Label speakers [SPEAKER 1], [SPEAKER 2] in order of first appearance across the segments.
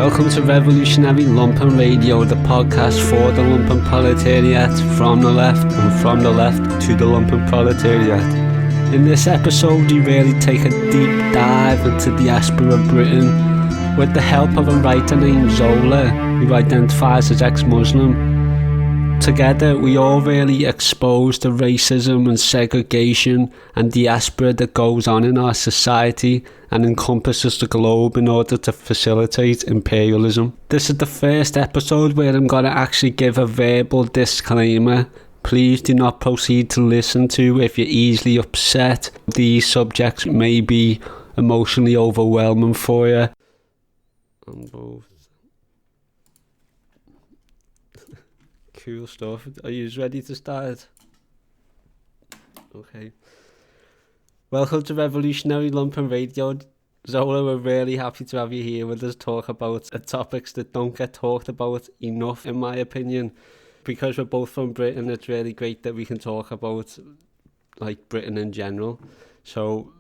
[SPEAKER 1] Welcome to Revolutionary Lumpen Radio, the podcast for the lumpen proletariat, from the left and from the left to the lumpen proletariat. In this episode, we really take a deep dive into Diaspora Britain with the help of a writer named Zola, who identifies as ex-Muslim. Together, we all really expose the racism and segregation and diaspora that goes on in our society and encompasses the globe in order to facilitate imperialism. This is the first episode where I'm going to actually give a verbal disclaimer. Please do not proceed to listen to if you're easily upset. These subjects may be emotionally overwhelming for you. On both. Cool stuff. Are you ready to start? Okay. Welcome to Revolutionary Lumpen Radio. Zola, we're really happy to have you here with us, talk about topics that don't get talked about enough, in my opinion. Because we're both from Britain, it's really great that we can talk about like Britain in general. So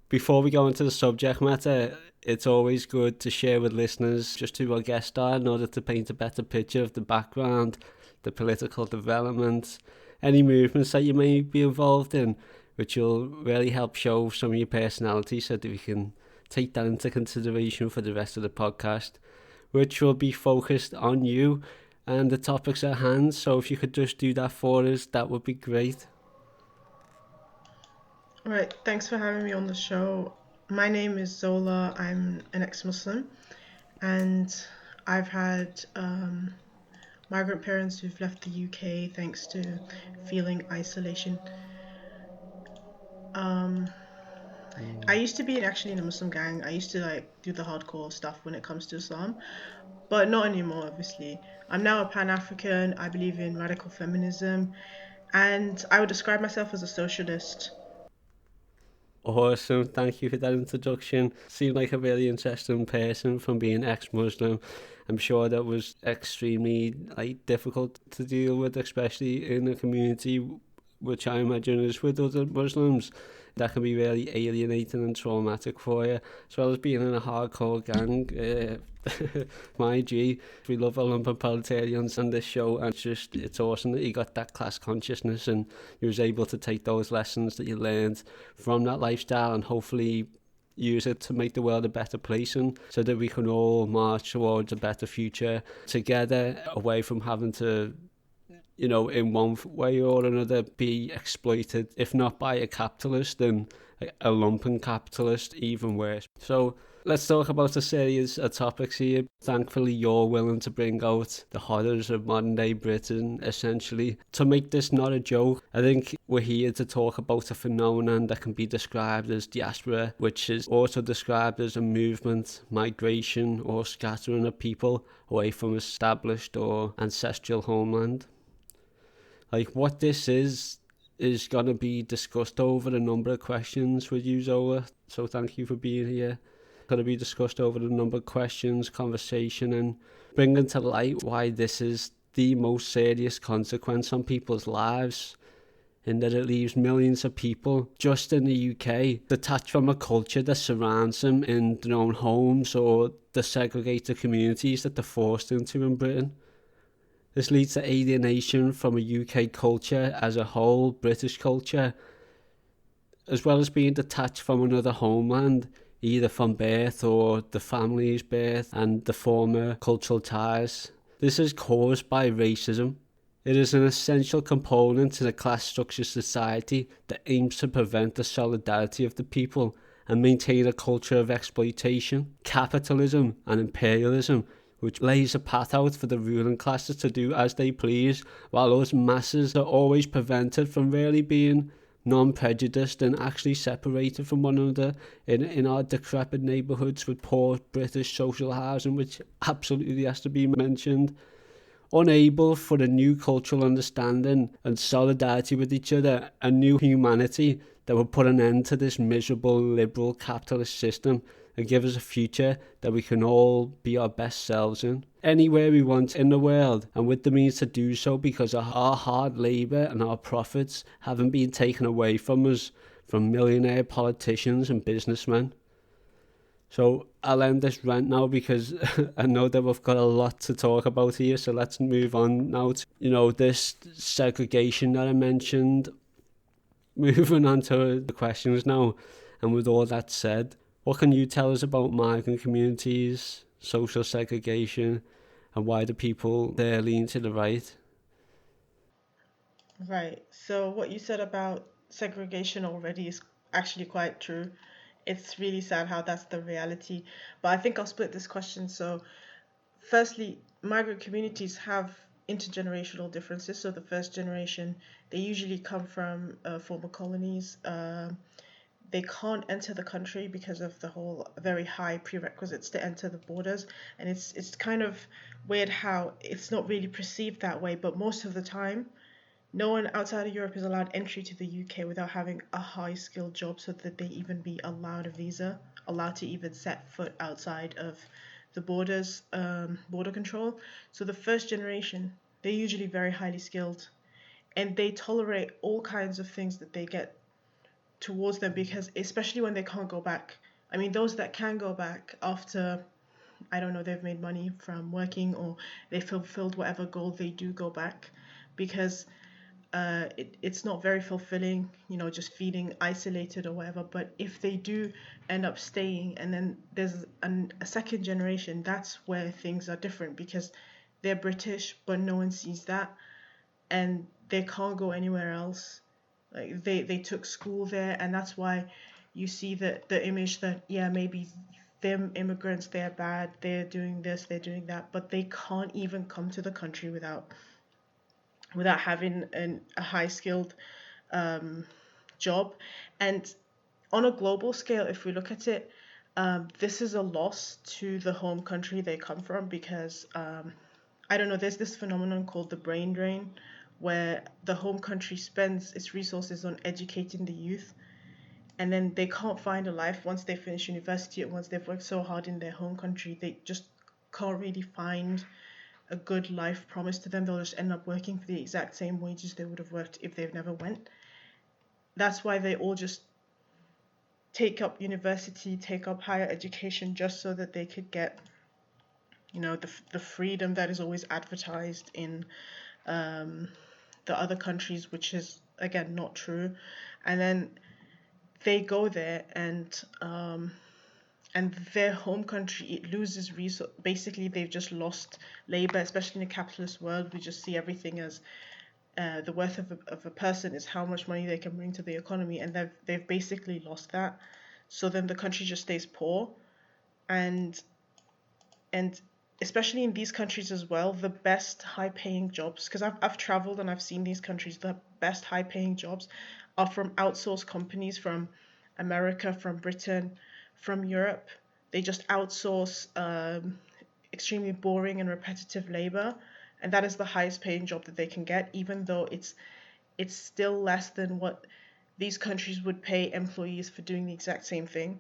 [SPEAKER 1] before we go into the subject matter, it's always good to share with listeners just who our guests are in order to paint a better picture of the background, the political developments, any movements that you may be involved in, which will really help show some of your personality so that we can take that into consideration for the rest of the podcast, which will be focused on you and the topics at hand. So if you could just do that for us, that would be great.
[SPEAKER 2] All right, thanks for having me on the show. My name is Zola. I'm an ex-Muslim, and I've had migrant parents who've left the UK thanks to feeling isolation. I used to be actually in a Muslim gang. I used to do the hardcore stuff when it comes to Islam, but not anymore, obviously. I'm now a Pan-African. I believe in radical feminism, and I would describe myself as a socialist.
[SPEAKER 1] Awesome, thank you for that introduction. Seemed like a really interesting person from being ex-Muslim. I'm sure that was extremely difficult to deal with, especially in a community which I imagine is with other Muslims. That can be really alienating and traumatic for you, as well as being in a hardcore gang. My G, we love our lumpen proletarians on this show, and it's awesome that you got that class consciousness and you was able to take those lessons that you learned from that lifestyle and hopefully use it to make the world a better place, and so that we can all march towards a better future together, away from having to, in one way or another, be exploited, if not by a capitalist, then a lumpen capitalist, even worse. So let's talk about a series of topics here. Thankfully, you're willing to bring out the horrors of modern day Britain, essentially. To make this not a joke, I think we're here to talk about a phenomenon that can be described as diaspora, which is also described as a movement, migration, or scattering of people away from established or ancestral homeland. What this is going to be discussed over a number of questions with you, Zola. So thank you for being here. Going to be discussed over a number of questions, conversation, and bringing to light why this is the most serious consequence on people's lives, in that it leaves millions of people just in the UK detached from a culture that surrounds them in their own homes or the segregated communities that they're forced into in Britain. This leads to alienation from a UK culture as a whole, British culture, as well as being detached from another homeland, either from birth or the family's birth and the former cultural ties. This is caused by racism. It is an essential component to the class structure society that aims to prevent the solidarity of the people and maintain a culture of exploitation, capitalism and imperialism, which lays a path out for the ruling classes to do as they please, while us masses are always prevented from really being non-prejudiced and actually separated from one another in our decrepit neighbourhoods with poor British social housing, which absolutely has to be mentioned. Unable for a new cultural understanding and solidarity with each other, a new humanity that will put an end to this miserable liberal capitalist system and give us a future that we can all be our best selves in, anywhere we want in the world, and with the means to do so because of our hard labour and our profits haven't been taken away from us from millionaire politicians and businessmen. So I'll end this rant now because I know that we've got a lot to talk about here. So let's move on now to, this segregation that I mentioned. Moving on to the questions now. And with all that said, what can you tell us about migrant communities, social segregation, and why do people there lean to the right?
[SPEAKER 2] Right. So what you said about segregation already is actually quite true. It's really sad how that's the reality. But I think I'll split this question. So, firstly, migrant communities have intergenerational differences. So, the first generation, they usually come from former colonies. They can't enter the country because of the whole very high prerequisites to enter the borders, and it's kind of weird how it's not really perceived that way. But most of the time, no one outside of Europe is allowed entry to the UK without having a high skilled job so that they even be allowed a visa, allowed to even set foot outside of the borders, border control. So the first generation, they're usually very highly skilled and they tolerate all kinds of things that they get towards them because, especially when they can't go back. I mean, those that can go back after, I don't know, they've made money from working or they fulfilled whatever goal, they do go back because it's not very fulfilling, just feeling isolated or whatever. But if they do end up staying, and then there's a second generation, that's where things are different because they're British, but no one sees that, and they can't go anywhere else. Like they took school there, and that's why you see the image that yeah, maybe them immigrants, they're bad, they're doing this, they're doing that, but they can't even come to the country without having a high skilled job. And on a global scale, if we look at it, this is a loss to the home country they come from because I don't know, there's this phenomenon called the brain drain where the home country spends its resources on educating the youth and then they can't find a life once they finish university and once they've worked so hard in their home country, they just can't really find a good life promised to them. They'll just end up working for the exact same wages they would have worked if they've never went. That's why they all just take up university, take up higher education just so that they could get, the freedom that is always advertised in the other countries, which is again not true. And then they go there and their home country, it loses resource. Basically, they've just lost labor, especially in a capitalist world. We just see everything as the worth of a person is how much money they can bring to the economy, and they've basically lost that. So then the country just stays poor, and and especially in these countries as well, the best high paying jobs, because I've traveled and I've seen these countries, the best high paying jobs are from outsourced companies from America, from Britain, from Europe. They just outsource extremely boring and repetitive labor, and that is the highest paying job that they can get, even though it's still less than what these countries would pay employees for doing the exact same thing.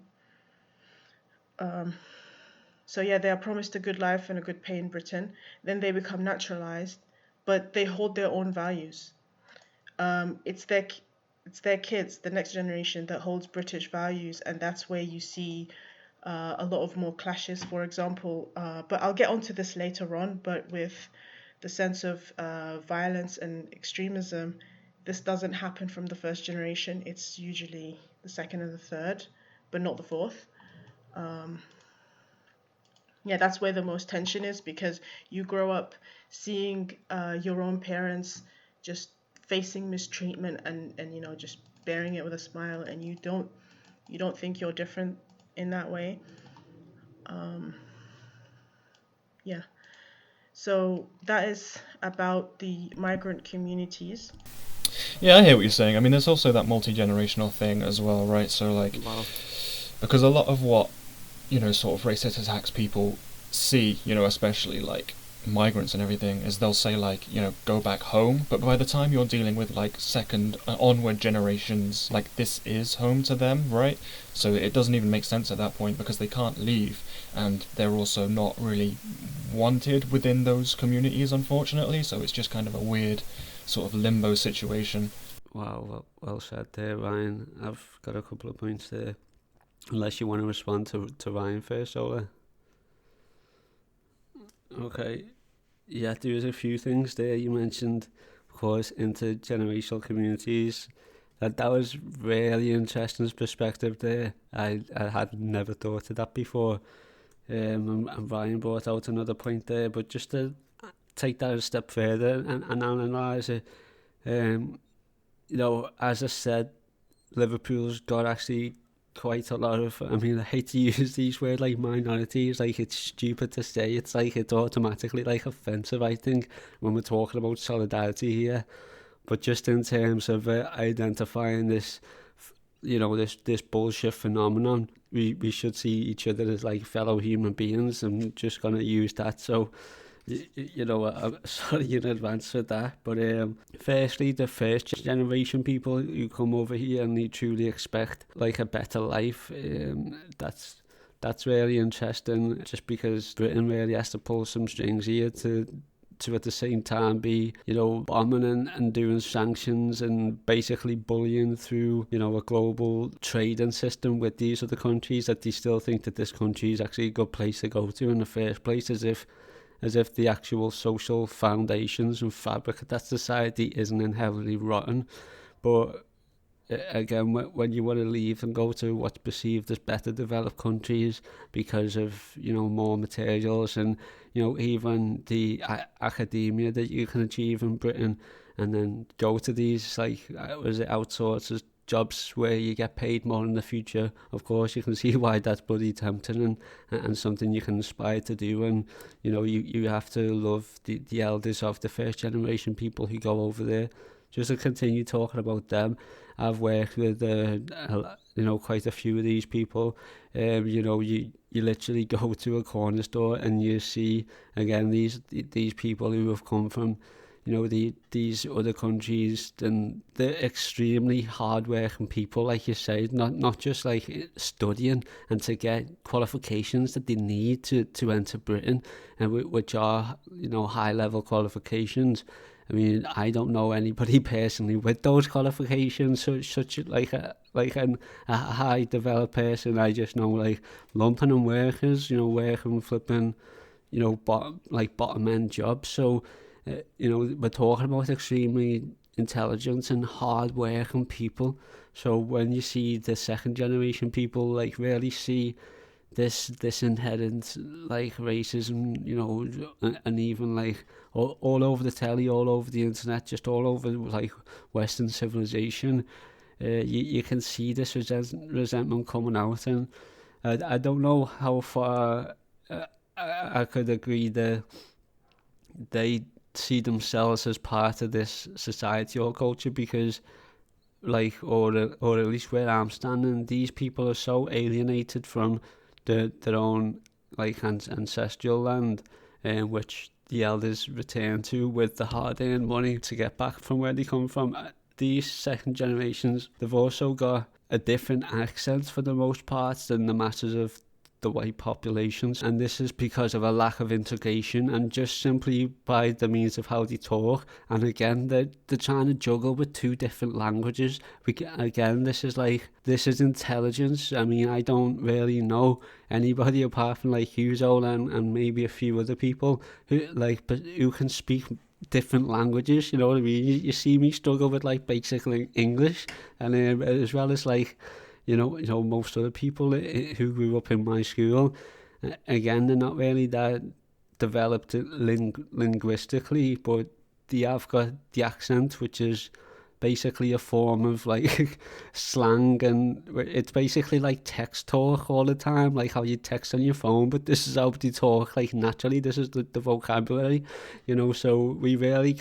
[SPEAKER 2] So yeah, they are promised a good life and a good pay in Britain. Then they become naturalized, but they hold their own values. It's their kids, the next generation, that holds British values, and that's where you see a lot of more clashes. For example, but I'll get onto this later on. But with the sense of violence and extremism, this doesn't happen from the first generation. It's usually the second and the third, but not the fourth. Yeah, that's where the most tension is because you grow up seeing your own parents just facing mistreatment and just bearing it with a smile, and you don't think you're different in that way. Yeah. So that is about the migrant communities.
[SPEAKER 3] Yeah, I hear what you're saying. I mean, there's also that multi-generational thing as well, right? So, like,
[SPEAKER 1] Wow.
[SPEAKER 3] because a lot of what, sort of racist attacks people see, especially, like, migrants and everything, is they'll say, like, go back home, but by the time you're dealing with, like, second onward generations, like, this is home to them, right? So it doesn't even make sense at that point because they can't leave, and they're also not really wanted within those communities, unfortunately, so it's just kind of a weird sort of limbo situation.
[SPEAKER 1] Wow, well said there, Ryan. I've got a couple of points there. Unless you want to respond to Ryan first, Ola. Okay. Yeah, there was a few things there. You mentioned, of course, intergenerational communities. That was really interesting perspective there. I had never thought of that before. And Ryan brought out another point there, but just to take that a step further and analyse it, um, as I said, Liverpool's got actually quite a lot of, I mean, I hate to use these words like minorities, like it's stupid to say, it's like it's automatically like offensive, I think, when we're talking about solidarity here. But just in terms of identifying this, this bullshit phenomenon, we should see each other as like fellow human beings, and just gonna use that. So I'm sorry in advance for that. But firstly, the first generation people who come over here and they truly expect like a better life, that's really interesting, just because Britain really has to pull some strings here to at the same time be, bombing and doing sanctions and basically bullying through, a global trading system with these other countries, that they still think that this country is actually a good place to go to in the first place, as if the actual social foundations and fabric of that society isn't inherently rotten. But again, when you want to leave and go to what's perceived as better developed countries because of more materials and even the academia that you can achieve in Britain, and then go to these like was it outsourced jobs where you get paid more in the future, of course you can see why that's bloody tempting, and something you can aspire to do. And you have to love the elders of the first generation people who go over there. Just to continue talking about them, I've worked with quite a few of these people. You literally go to a corner store and you see again these people who have come from these other countries, and they're extremely hard-working people, like you say, not just like studying and to get qualifications that they need to enter Britain, and which are high-level qualifications. I mean, I don't know anybody personally with those qualifications, such like a high developed person. I just know like lumping and workers, working flipping, bottom end jobs. So, we're talking about extremely intelligent and hard working people. So when you see the second generation people like really see this inherent like racism, and even like all over the telly, all over the internet, just all over like Western civilization, you can see this resentment coming out. And I don't know how far I could agree that they see themselves as part of this society or culture, because or at least where I'm standing, these people are so alienated from their own like ancestral land, which the elders return to with the hard-earned money to get back from where they come from. These second generations, they've also got a different accent for the most part than the masses of the white populations, and this is because of a lack of integration and just simply by the means of how they talk. And again, they're trying to juggle with two different languages. Again, this is intelligence. I mean, I don't really know anybody apart from like Huzo and maybe a few other people who can speak different languages. You know what I mean? You see me struggle with like basic English, and as well as like most other people who grew up in my school, again, they're not really that developed linguistically, but they have got the accent, which is basically a form of like slang, and it's basically like text talk all the time, like how you text on your phone, but this is how they talk like naturally. This is the vocabulary, so we really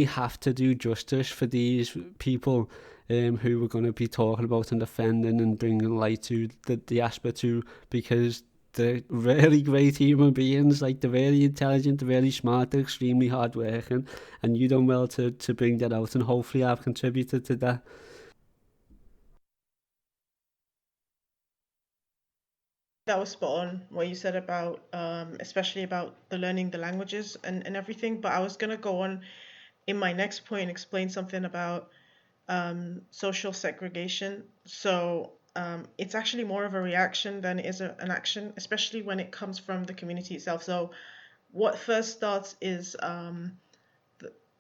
[SPEAKER 1] have to do justice for these people, who we're going to be talking about and defending and bringing light to the diaspora to, because they're really great human beings, like they're really intelligent, they're really smart, they're extremely hard working, and you done well to bring that out, and hopefully I've contributed to that.
[SPEAKER 2] That was spot on what you said about especially about the learning the languages and everything. But I was gonna go on in my next point and explain something about social segregation. So it's actually more of a reaction than it is an action, especially when it comes from the community itself. So what first starts is the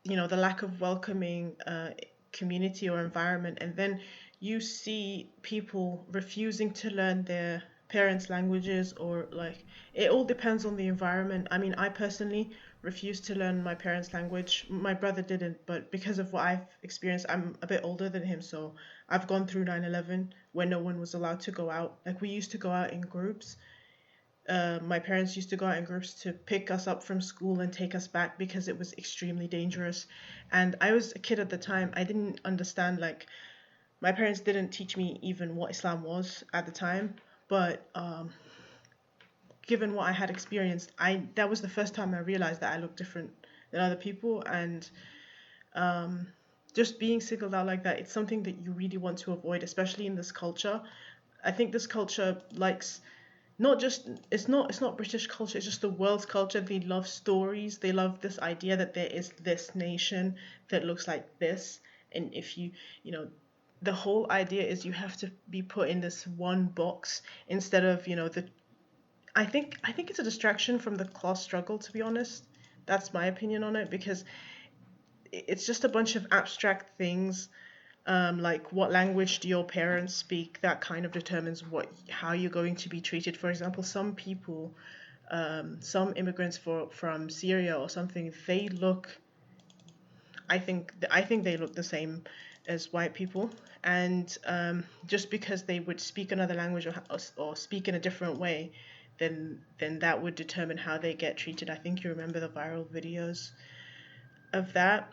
[SPEAKER 2] lack of welcoming community or environment, and then you see people refusing to learn their parents' languages, or like it all depends on the environment. I mean, I personally refused to learn my parents' language. My brother didn't, but because of what I've experienced, I'm a bit older than him, so I've gone through 9/11 when no one was allowed to go out. Like we used to go out in groups. My parents used to go out in groups to pick us up from school and take us back because it was extremely dangerous. And I was a kid at the time. I didn't understand, like, my parents didn't teach me even what Islam was at the time. But given what I had experienced, that was the first time I realized that I looked different than other people. And just being singled out like that, it's something that you really want to avoid, especially in this culture. I think this culture likes not just it's not British culture, it's just the world's culture. They love stories. They love this idea that there is this nation that looks like this, and if you the whole idea is you have to be put in this one box instead of the I think it's a distraction from the class struggle, to be honest. That's my opinion on it, because it's just a bunch of abstract things, like what language do your parents speak, that kind of determines how you're going to be treated. For example, some people, some immigrants from Syria or something, they look, I think they look the same as white people, and just because they would speak another language, or speak in a different way, then that would determine how they get treated. I think you remember the viral videos of that.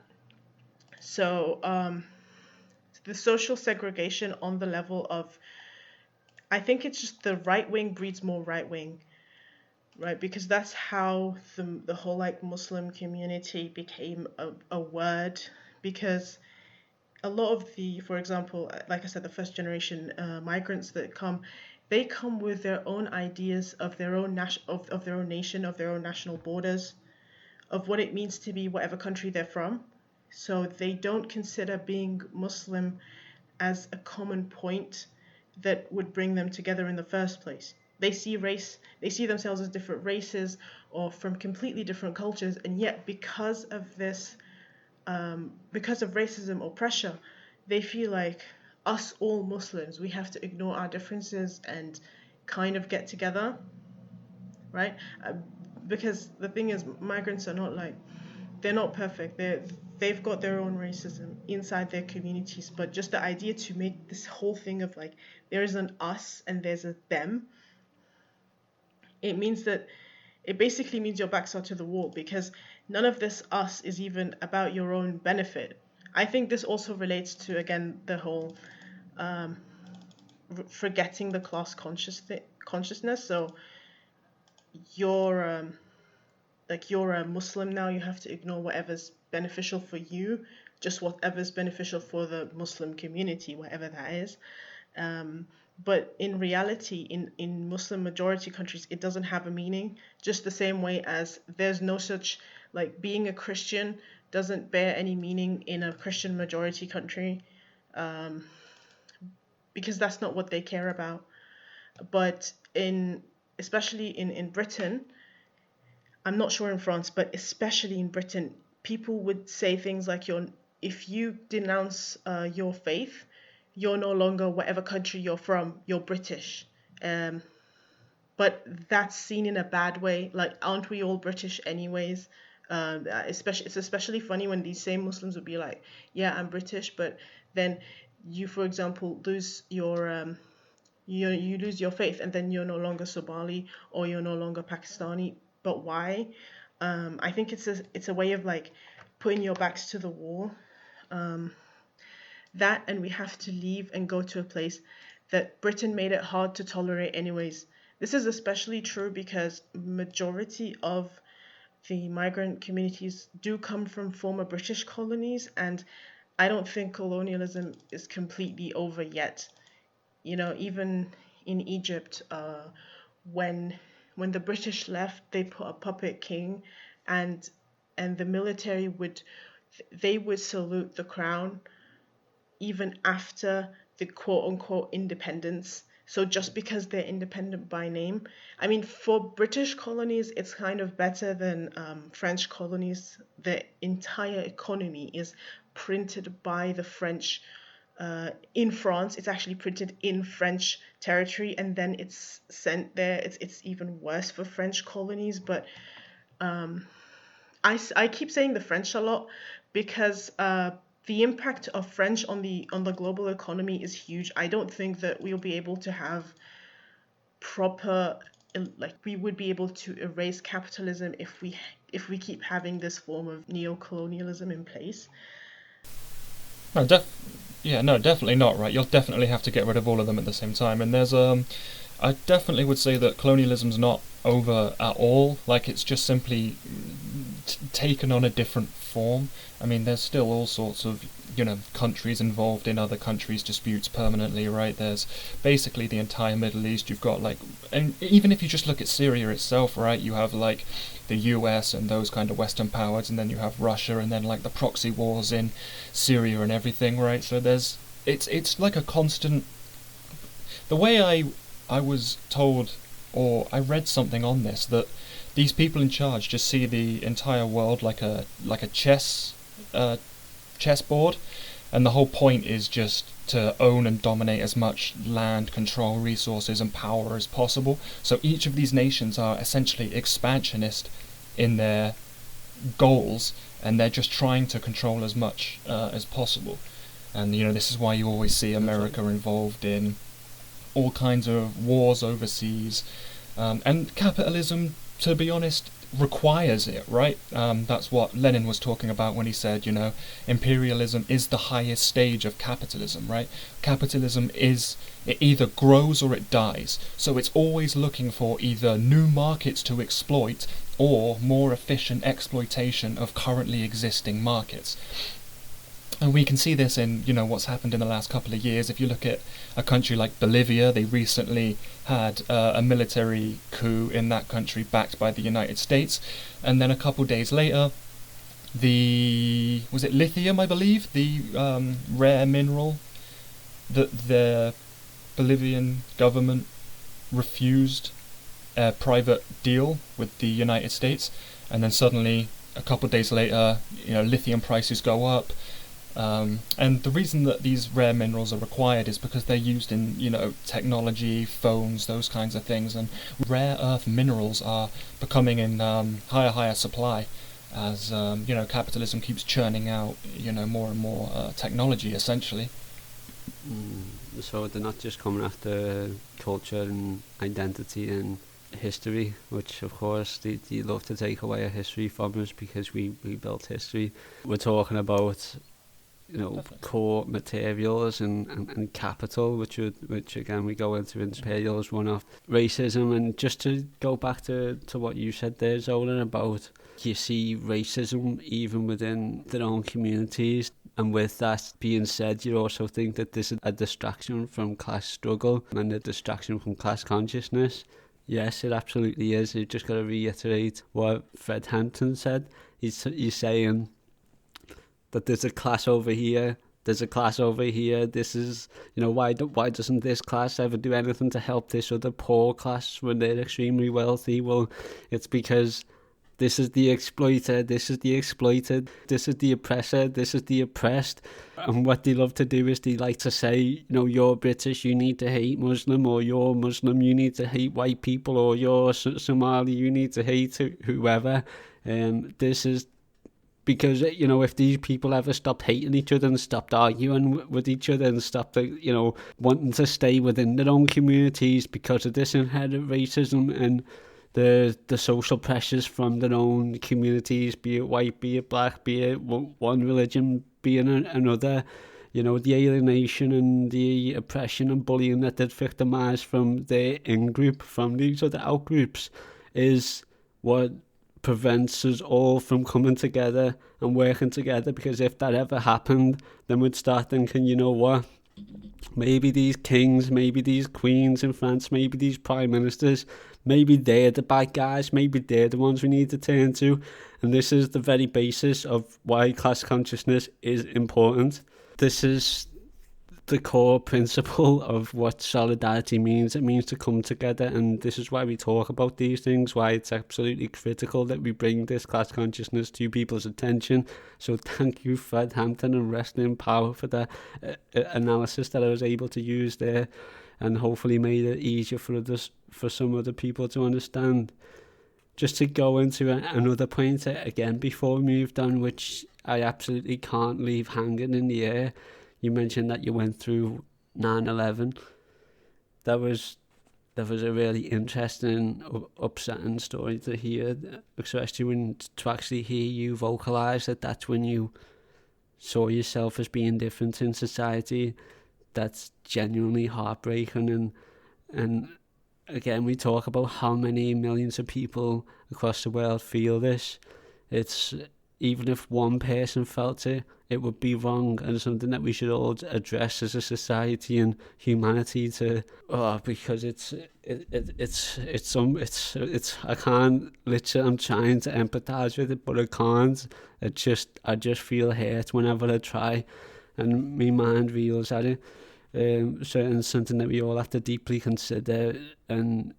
[SPEAKER 2] So the social segregation on the level of, I think it's just the right wing breeds more right wing, right? Because that's how the whole like Muslim community became a word. Because a lot of for example, like I said, the first generation migrants that come, they come with their own ideas of their own of their own nation, of their own national borders, of what it means to be whatever country they're from. So they don't consider being Muslim as a common point that would bring them together in the first place. They see themselves as different races or from completely different cultures, and yet because of racism or pressure, they feel like us all Muslims, we have to ignore our differences and kind of get together, right? Because the thing is, migrants are not like, they're not perfect. They've got their own racism inside their communities, but just the idea to make this whole thing of like there is an us and there's a them, it basically means your backs are to the wall, because none of this us is even about your own benefit. I think this also relates to, again, the whole forgetting the class consciousness. So you're you're a Muslim now, you have to ignore whatever's beneficial for you, just whatever's beneficial for the Muslim community, whatever that is. But in reality, in Muslim majority countries, it doesn't have a meaning, just the same way as there's no such, like, being a Christian doesn't bear any meaning in a Christian majority country, because that's not what they care about. But especially in Britain, I'm not sure in France, but especially in Britain, people would say things like, if you denounce your faith, you're no longer whatever country you're from, you're British. But that's seen in a bad way. Like, aren't we all British anyways? It's especially funny when these same Muslims would be like, yeah, I'm British, but then you, for example, lose your you lose your faith, and then you're no longer Somali or you're no longer Pakistani. But why? I think it's a way of like putting your backs to the wall. That, and we have to leave and go to a place that Britain made it hard to tolerate anyways. This is especially true because majority of the migrant communities do come from former British colonies, and I don't think colonialism is completely over yet. Even in Egypt, when the British left, they put a puppet king, and the military would salute the crown even after the quote unquote independence. So just because they're independent by name, I mean, for British colonies, it's kind of better than French colonies. The entire economy is printed by the French. In France, it's actually printed in French territory, and then it's sent there. It's even worse for French colonies, but I keep saying the French a lot because the impact of French on the global economy is huge. I don't think that we'll be able to have proper, like, we would be able to erase capitalism if we keep having this form of neocolonialism in place.
[SPEAKER 3] No, definitely not, right? You'll definitely have to get rid of all of them at the same time. And there's I definitely would say that colonialism's not over at all. Like, it's just simply taken on a different form. I mean, there's still all sorts of, countries involved in other countries' disputes permanently, right? There's basically the entire Middle East. You've got, like, and even if you just look at Syria itself, right, you have, like, the US and those kind of Western powers, and then you have Russia, and then, like, the proxy wars in Syria and everything, right? So it's like a constant. The way I was told, or I read something on this, that these people in charge just see the entire world like a chessboard, and the whole point is just to own and dominate as much land, control, resources, and power as possible. So each of these nations are essentially expansionist in their goals, and they're just trying to control as much as possible. And this is why you always see America involved in all kinds of wars overseas, and capitalism, to be honest, requires it, right? That's what Lenin was talking about when he said, imperialism is the highest stage of capitalism, right? Capitalism it either grows or it dies. So it's always looking for either new markets to exploit or more efficient exploitation of currently existing markets. And we can see this in, what's happened in the last couple of years. If you look at a country like Bolivia, they recently had a military coup in that country backed by the United States. And then a couple days later, was it lithium, I believe? The rare mineral that the Bolivian government refused a private deal with the United States. And then suddenly, a couple days later, lithium prices go up. And the reason that these rare minerals are required is because they're used in, technology, phones, those kinds of things. And rare earth minerals are becoming in higher supply as, capitalism keeps churning out, more and more technology, essentially.
[SPEAKER 1] So they're not just coming after culture and identity and history, which of course they love to take away our history from us because we built history. We're talking about core materials and capital, which again we go into imperials, one off racism. And just to go back to what you said there, Zola, about you see racism even within their own communities. And with that being said, you also think that this is a distraction from class struggle and a distraction from class consciousness. Yes, it absolutely is. You've just got to reiterate what Fred Hampton said. He's saying that there's a class over here, there's a class over here. This is, why doesn't this class ever do anything to help this other poor class when they're extremely wealthy? Well, it's because this is the exploiter, this is the exploited, this is the oppressor, this is the oppressed. And what they love to do is they like to say, you're British, you need to hate Muslim, or you're Muslim, you need to hate white people, or you're Somali, you need to hate whoever. This is because, if these people ever stopped hating each other and stopped arguing with each other and stopped, wanting to stay within their own communities because of this inherent racism and the social pressures from their own communities, be it white, be it black, be it one religion, be it another, the alienation and the oppression and bullying that they'd victimised from their in-group, from these other out-groups, is what prevents us all from coming together and working together. Because if that ever happened, then we'd start thinking, what, maybe these kings, maybe these queens in France, maybe these prime ministers, maybe they're the bad guys, maybe they're the ones we need to turn to. And this is the very basis of why class consciousness is important. This is the core principle of what solidarity means. It means to come together, and this is why we talk about these things, why it's absolutely critical that we bring this class consciousness to people's attention. So thank you, Fred Hampton and Wrestling Power, for that analysis that I was able to use there, and hopefully made it easier for others, for some other people to understand. Just to go into another point again before we moved on, which I absolutely can't leave hanging in the air. You mentioned that you went through 9/11. That was a really interesting, upsetting story to hear, especially when to actually hear you vocalise that that's when you saw yourself as being different in society. That's genuinely heartbreaking, and again, we talk about how many millions of people across the world feel this. It's, even if one person felt it, it would be wrong, and something that we should all address as a society and humanity because it's I can't literally, I'm trying to empathise with it, but I can't. I just feel hurt whenever I try, and my mind reels at it. So it's something that we all have to deeply consider, and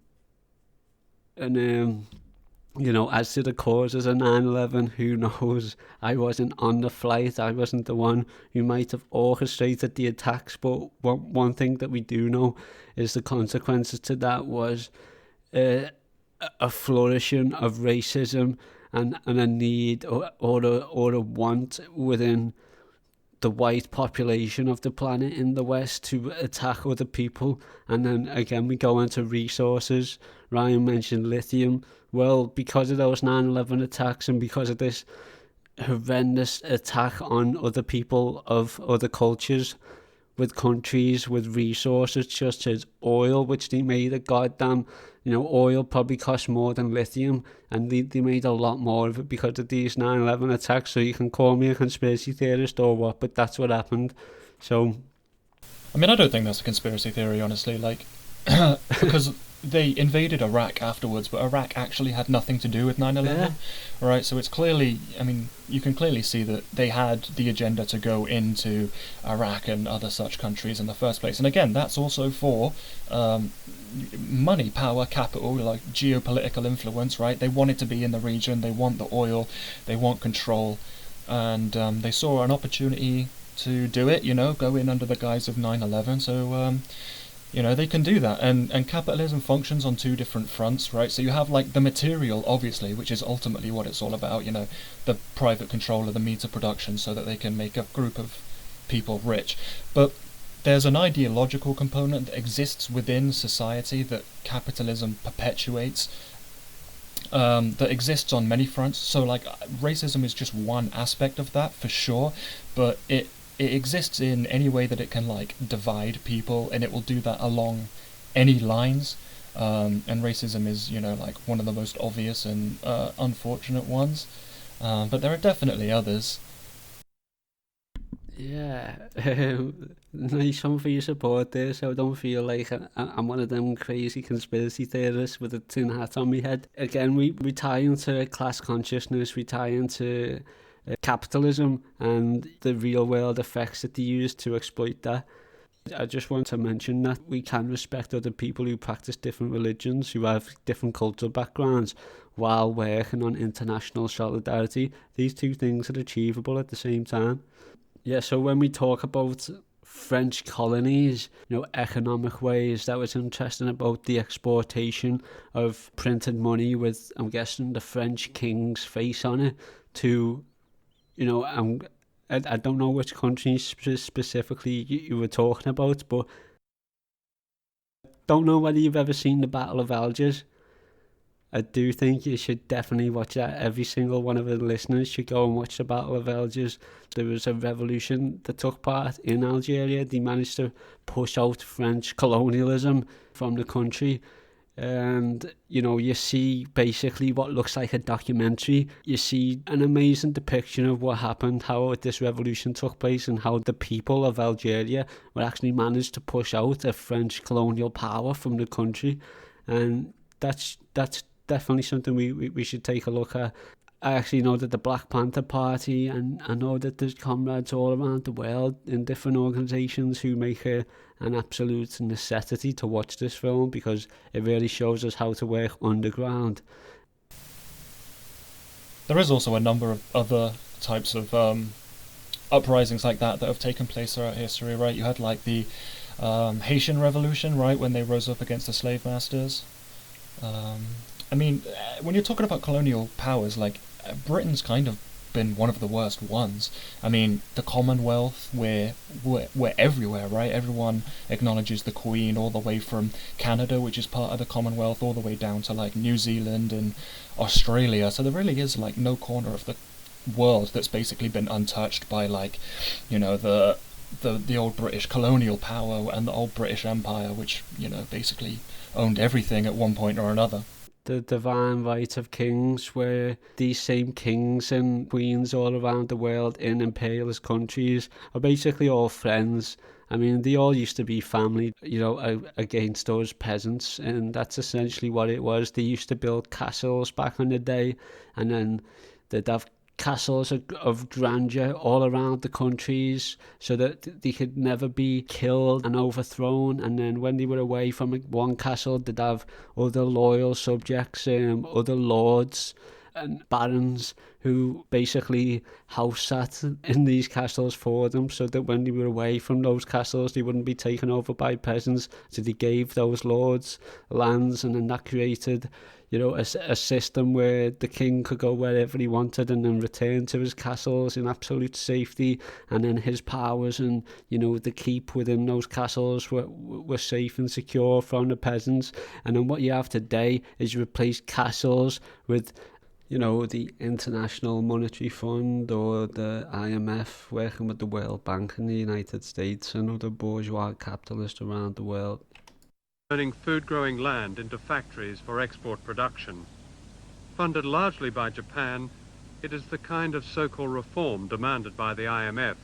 [SPEAKER 1] you know, as to the causes of 9/11, who knows? I wasn't on the flight. I wasn't the one who might have orchestrated the attacks. But one thing that we do know is the consequences to that was a flourishing of racism and a need or a want within the white population of the planet in the West to attack other people. And then again, we go into resources. Ryan mentioned lithium. Well, because of those 9/11 attacks and because of this horrendous attack on other people of other cultures, with countries with resources such as oil, which they made a goddamn, you know, oil probably costs more than lithium, and they made a lot more of it because of these 9/11 attacks. So you can call me a conspiracy theorist or what, but that's what happened. So,
[SPEAKER 3] I mean, I don't think that's a conspiracy theory, honestly, like, because they invaded Iraq afterwards, but Iraq actually had nothing to do with 9/11, right? So it's clearly, I mean, you can clearly see that they had the agenda to go into Iraq and other such countries in the first place. And again, that's also for money, power, capital, like geopolitical influence, right? They wanted to be in the region, they want the oil, they want control, and they saw an opportunity to do it, you know, go in under the guise of 9/11. So, you know, they can do that, and capitalism functions on two different fronts, right? So you have, like, the material, obviously, which is ultimately what it's all about, you know, the private control of the means of production so that they can make a group of people rich. But there's an ideological component that exists within society that capitalism perpetuates, that exists on many fronts. So, like, racism is just one aspect of that, for sure, but it exists in any way that it can, like, divide people, and it will do that along any lines, and racism is, you know, like, one of the most obvious and unfortunate ones, but there are definitely others.
[SPEAKER 1] Yeah, nice one for your support there, so I don't feel like I'm one of them crazy conspiracy theorists with a tin hat on my head. Again, we tie into class consciousness, we tie into capitalism and the real world effects that they use to exploit that. I just want to mention that we can respect other people who practice different religions, who have different cultural backgrounds, while working on international solidarity. These two things are achievable at the same time. Yeah, so when we talk about French colonies, you know, economic ways, that was interesting about the exportation of printed money with, I'm guessing, the French king's face on it to, you know, I don't know which countries specifically you were talking about, but don't know whether you've ever seen the Battle of Algiers. I do think you should definitely watch that. Every single one of the listeners should go and watch the Battle of Algiers. There was a revolution that took part in Algeria. They managed to push out French colonialism from the country. And, you know, you see basically what looks like a documentary. You see an amazing depiction of what happened, how this revolution took place, and how the people of Algeria were actually managed to push out a French colonial power from the country. And that's definitely something we should take a look at. I actually know that the Black Panther Party, and I know that there's comrades all around the world in different organisations who make it an absolute necessity to watch this film, because it really shows us how to work underground.
[SPEAKER 3] There is also a number of other types of uprisings like that have taken place throughout history, right? You had like the Haitian Revolution, right, when they rose up against the slave masters. I mean, when you're talking about colonial powers, like, Britain's kind of been one of the worst ones. I mean, the Commonwealth, we're everywhere, right? Everyone acknowledges the Queen, all the way from Canada, which is part of the Commonwealth, all the way down to like New Zealand and Australia. So there really is like no corner of the world that's basically been untouched by, like, you know, the old British colonial power and the old British Empire, which, you know, basically owned everything at one point or another.
[SPEAKER 1] The divine right of kings, where these same kings and queens all around the world in imperialist countries are basically all friends. I mean, they all used to be family, you know, against those peasants, and that's essentially what it was. They used to build castles back in the day, and then they'd have castles of grandeur all around the countries so that they could never be killed and overthrown. And then when they were away from one castle, they'd have other loyal subjects, other lords and barons who basically house sat in these castles for them, so that when they were away from those castles they wouldn't be taken over by peasants. So they gave those lords lands, and then that created, you know, a system where the king could go wherever he wanted and then return to his castles in absolute safety, and then his powers and, you know, the keep within those castles were safe and secure from the peasants. And then what you have today is you replace castles with, you know, the International Monetary Fund or the IMF working with the World Bank in the United States and other bourgeois capitalists around the world.
[SPEAKER 4] Turning food-growing land into factories for export production. Funded largely by Japan, it is the kind of so-called reform demanded by the IMF.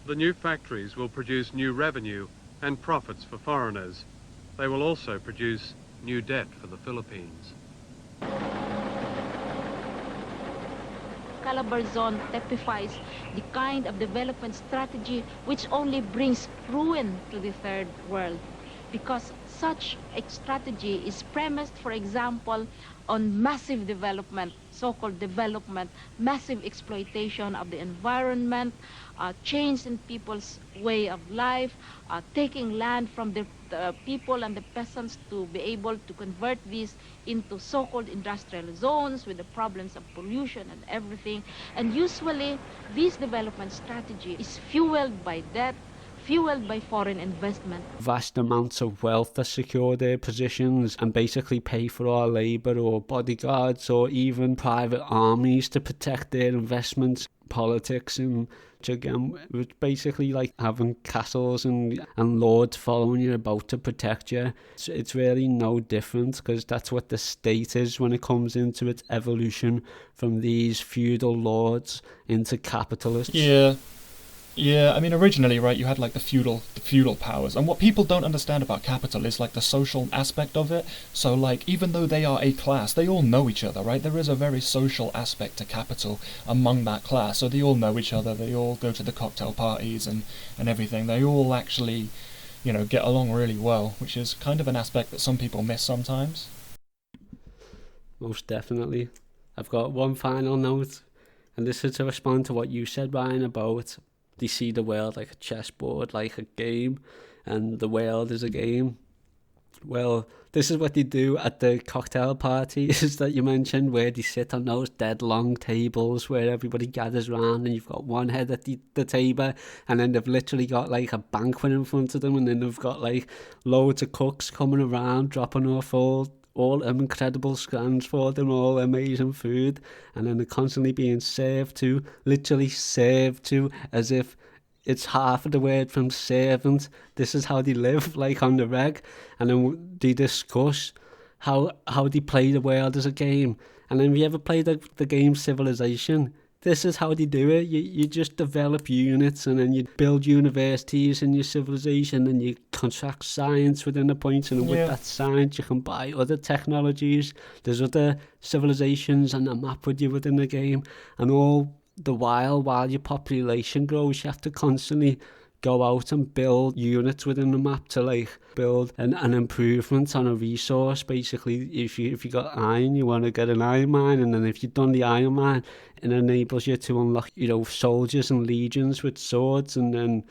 [SPEAKER 4] The new factories will produce new revenue and profits for foreigners. They will also produce new debt for the Philippines.
[SPEAKER 5] Calabarzon typifies the kind of development strategy which only brings ruin to the third world, because such a strategy is premised, for example, on massive development, so-called development, massive exploitation of the environment, change in people's way of life, taking land from the people and the peasants to be able to convert these into so-called industrial zones with the problems of pollution and everything. And usually this development strategy is fueled by debt, fueled by foreign investment.
[SPEAKER 1] Vast amounts of wealth to secure their positions and basically pay for our labour, or bodyguards, or even private armies to protect their investments. Politics, and again, it's basically like having castles and lords following you about to protect you. It's really no different, because that's what the state is when it comes into its evolution from these feudal lords into capitalists.
[SPEAKER 3] Yeah, I mean, originally, right, you had like the feudal powers, and what people don't understand about capital is like the social aspect of it. So like, even though they are a class, they all know each other, right? There is a very social aspect to capital among that class, so they all know each other, they all go to the cocktail parties and everything. They all actually, you know, get along really well, which is kind of an aspect that some people miss sometimes.
[SPEAKER 1] Most definitely. I've got one final note, and this is to respond to what you said, Ryan, about they see the world like a chessboard, like a game, and the world is a game. Well, this is what they do at the cocktail parties that you mentioned, where they sit on those dead long tables where everybody gathers around, and you've got one head at the table, and then they've literally got like a banquet in front of them, and then they've got like loads of cooks coming around dropping off all incredible scans for them, all amazing food, and then they're constantly being literally served to, as if it's half of the word from servant. This is how they live, like on the reg, and then they discuss how they play the world as a game. And then have you ever played the game Civilization? this is how they do it. You just develop units, and then you build universities in your civilization, and you contract science within a point, and with that science you can buy other technologies. There's other civilizations and a map with you within the game, and all the while your population grows, you have to constantly go out and build units within the map to like build an improvement on a resource. Basically, if you got iron, you want to get an iron mine, and then if you've done the iron mine, it enables you to unlock, you know, soldiers and legions with swords, and then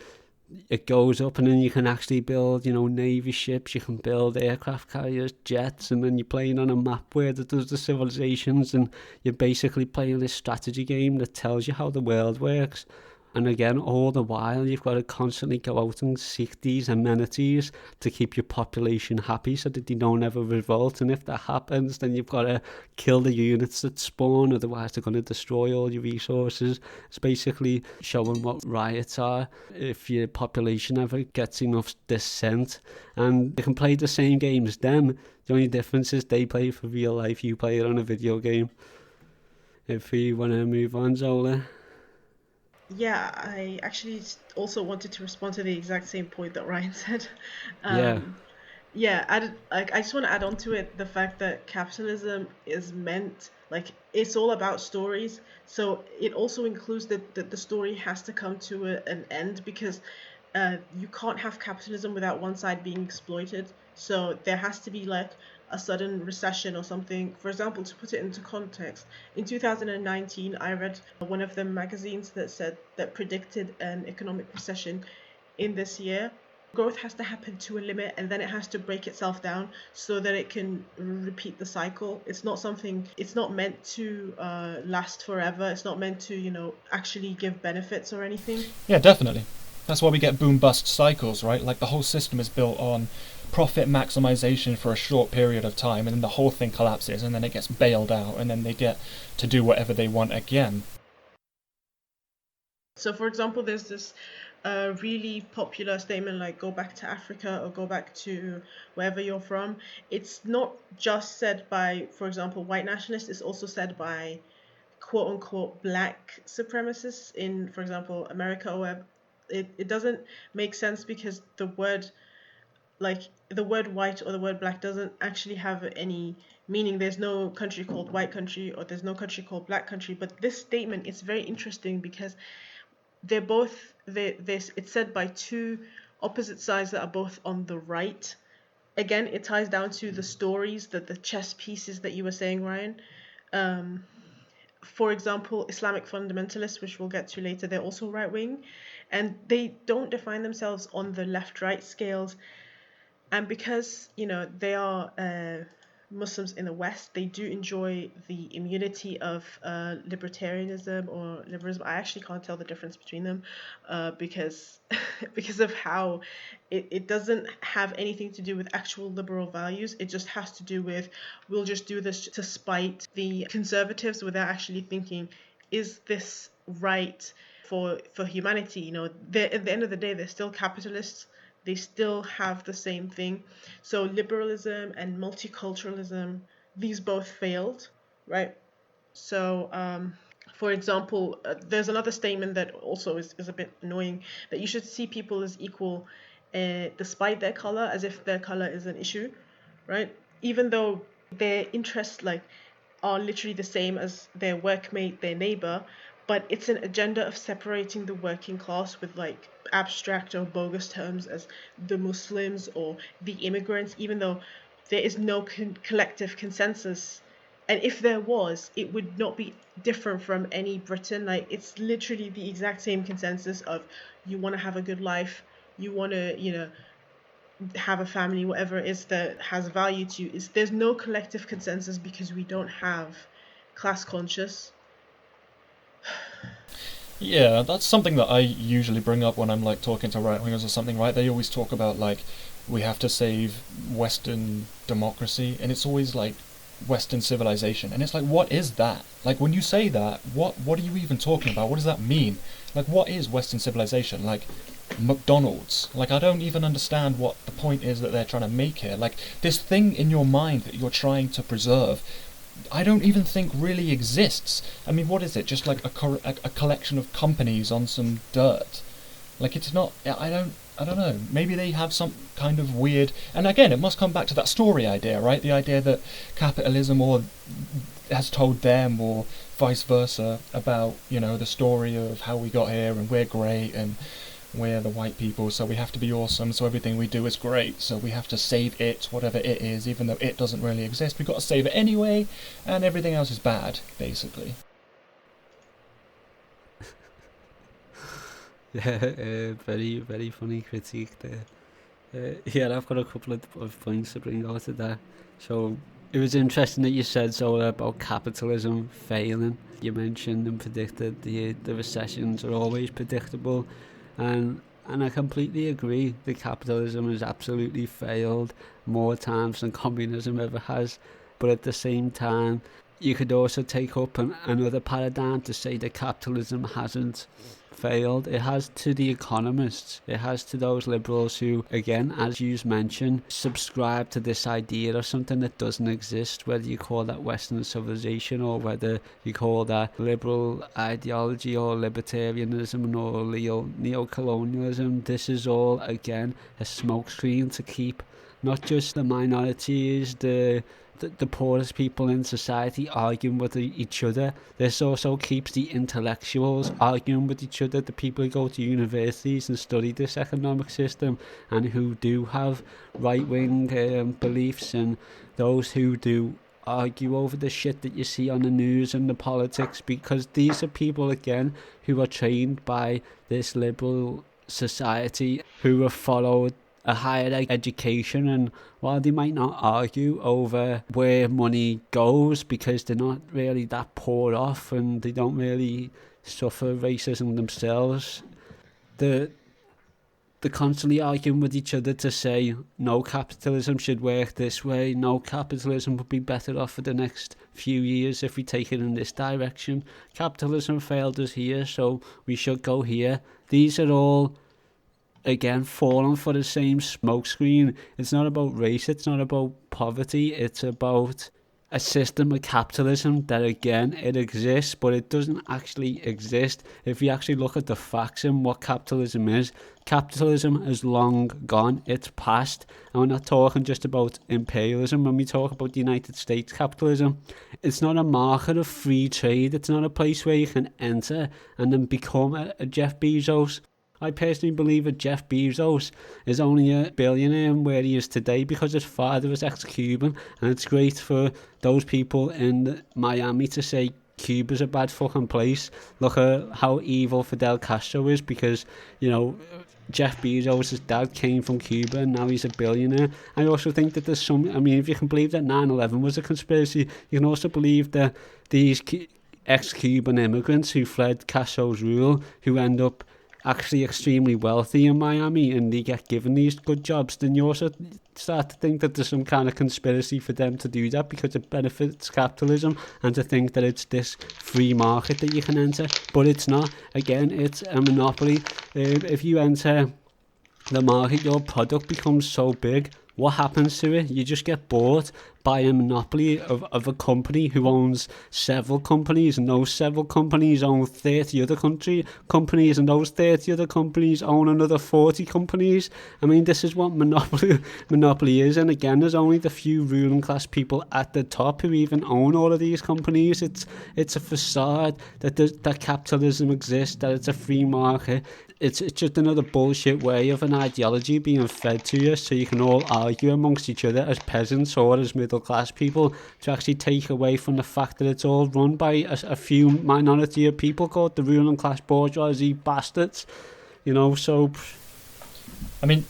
[SPEAKER 1] it goes up, and then you can actually build, you know, navy ships, you can build aircraft carriers, jets, and then you're playing on a map where there's the civilizations, and you're basically playing this strategy game that tells you how the world works. And again, all the while, you've got to constantly go out and seek these amenities to keep your population happy so that they don't ever revolt. And if that happens, then you've got to kill the units that spawn, otherwise they're going to destroy all your resources. It's basically showing what riots are if your population ever gets enough dissent. And you can play the same game as them. The only difference is they play for real life, you play it on a video game. If we want to move on, Zola.
[SPEAKER 2] Yeah, I actually also wanted to respond to the exact same point that Ryan said. I just want to add on to it the fact that capitalism is meant, like, it's all about stories. So it also includes that the story has to come to an end, because you can't have capitalism without one side being exploited. So there has to be like a sudden recession or something. For example, to put it into context, in 2019, I read one of the magazines that predicted an economic recession in this year. Growth has to happen to a limit, and then it has to break itself down so that it can repeat the cycle. It's not meant to last forever. It's not meant to, you know, actually give benefits or anything.
[SPEAKER 3] Yeah, definitely. That's why we get boom-bust cycles, right? Like, the whole system is built on profit maximization for a short period of time, and then the whole thing collapses, and then it gets bailed out, and then they get to do whatever they want again.
[SPEAKER 2] So, for example, there's this really popular statement like, go back to Africa or go back to wherever you're from. It's not just said by, for example, white nationalists, it's also said by quote-unquote black supremacists in, for example, America or wherever. It doesn't make sense, because the word white or the word black doesn't actually have any meaning. There's no country called white country, or there's no country called black country. But this statement is very interesting because it's said by two opposite sides that are both on the right. Again, it ties down to the stories, the chess pieces that you were saying, Ryan. For example, Islamic fundamentalists, which we'll get to later, they're also right-wing, and they don't define themselves on the left-right scales. And because, you know, they are Muslims in the West, they do enjoy the immunity of libertarianism or liberalism. I actually can't tell the difference between them because of how it doesn't have anything to do with actual liberal values. It just has to do with, we'll just do this to spite the conservatives without actually thinking, is this right for humanity? You know, at the end of the day, they're still capitalists. They still have the same thing. So liberalism and multiculturalism, these both failed, right? So, for example, there's another statement that also is a bit annoying, that you should see people as equal despite their color, as if their color is an issue, right? Even though their interests are literally the same as their workmate, their neighbor, but it's an agenda of separating the working class with abstract or bogus terms as the Muslims or the immigrants, even though there is no collective consensus. And if there was, it would not be different from any Britain. It's literally the exact same consensus of, you want to have a good life, you want to, have a family, whatever it is that has value to you. There's no collective consensus because we don't have class conscious.
[SPEAKER 3] Yeah, that's something that I usually bring up when I'm talking to right-wingers or something, right? They always talk about we have to save Western democracy, and it's always Western civilization, and it's what is that? When you say that, what are you even talking about? What does that mean? What is Western civilization? McDonald's? I don't even understand what the point is that they're trying to make here. This thing in your mind that you're trying to preserve I don't even think really exists. I mean, what is it? Just like a collection of companies on some dirt. Like, it's not. I don't know. Maybe they have some kind of weird. And again, it must come back to that story idea, right? The idea that capitalism or has told them, or vice versa, about, you know, the story of how we got here and we're great and we're the white people, so we have to be awesome, so everything we do is great, so we have to save it, whatever it is, even though it doesn't really exist. We've got to save it anyway, and everything else is bad, basically.
[SPEAKER 1] Yeah, very, very funny critique there. Yeah, I've got a couple of points to bring out of that. So it was interesting that you said so about capitalism failing. You mentioned and predicted the recessions are always predictable, and I completely agree. The capitalism has absolutely failed more times than communism ever has. But at the same time, you could also take up another paradigm to say that capitalism hasn't failed. It has to the economists. It has to those liberals who, again, as you mentioned, subscribe to this idea of something that doesn't exist, whether you call that Western civilization or whether you call that liberal ideology or libertarianism or neo-colonialism. This is all, again, a smokescreen to keep not just the minorities, the poorest people in society arguing with each other. This also keeps the intellectuals arguing with each other, the people who go to universities and study this economic system and who do have right-wing beliefs, and those who do argue over the shit that you see on the news and the politics, because these are people, again, who are trained by this liberal society, who have followed a higher education, and while they might not argue over where money goes because they're not really that poor off and they don't really suffer racism themselves, they're constantly arguing with each other to say no, capitalism should work this way, no, capitalism would be better off for the next few years if we take it in this direction, capitalism failed us here, so we should go here. These are all, again, falling for the same smokescreen. It's not about race, it's not about poverty, it's about a system of capitalism that, again, it exists, but it doesn't actually exist. If you actually look at the facts and what capitalism is long gone, it's past. And we're not talking just about imperialism. When we talk about the United States capitalism, it's not a market of free trade, it's not a place where you can enter and then become a Jeff Bezos. I personally believe that Jeff Bezos is only a billionaire where he is today because his father was ex-Cuban, and it's great for those people in Miami to say Cuba's a bad fucking place. Look at how evil Fidel Castro is, because, you know, Jeff Bezos' dad came from Cuba and now he's a billionaire. I also think that there's some, I mean, if you can believe that 9/11 was a conspiracy, you can also believe that these ex-Cuban immigrants who fled Castro's rule, who end up actually extremely wealthy in Miami and they get given these good jobs, then you also start to think that there's some kind of conspiracy for them to do that because it benefits capitalism, and to think that it's this free market that you can enter. But it's not. Again, it's a monopoly. If you enter the market, your product becomes so big, what happens to it? You just get bought by a monopoly of a company who owns several companies, and those several companies own 30 other companies, and those 30 other companies own another 40 companies. I mean, this is what monopoly is, and again, there's only the few ruling class people at the top who even own all of these companies. It's a facade that capitalism exists, that it's a free market. It's just another bullshit way of an ideology being fed to you, so you can all argue amongst each other as peasants or as middle class people, to actually take away from the fact that it's all run by a few minority of people called the ruling class bourgeoisie bastards. You know, so
[SPEAKER 3] I mean,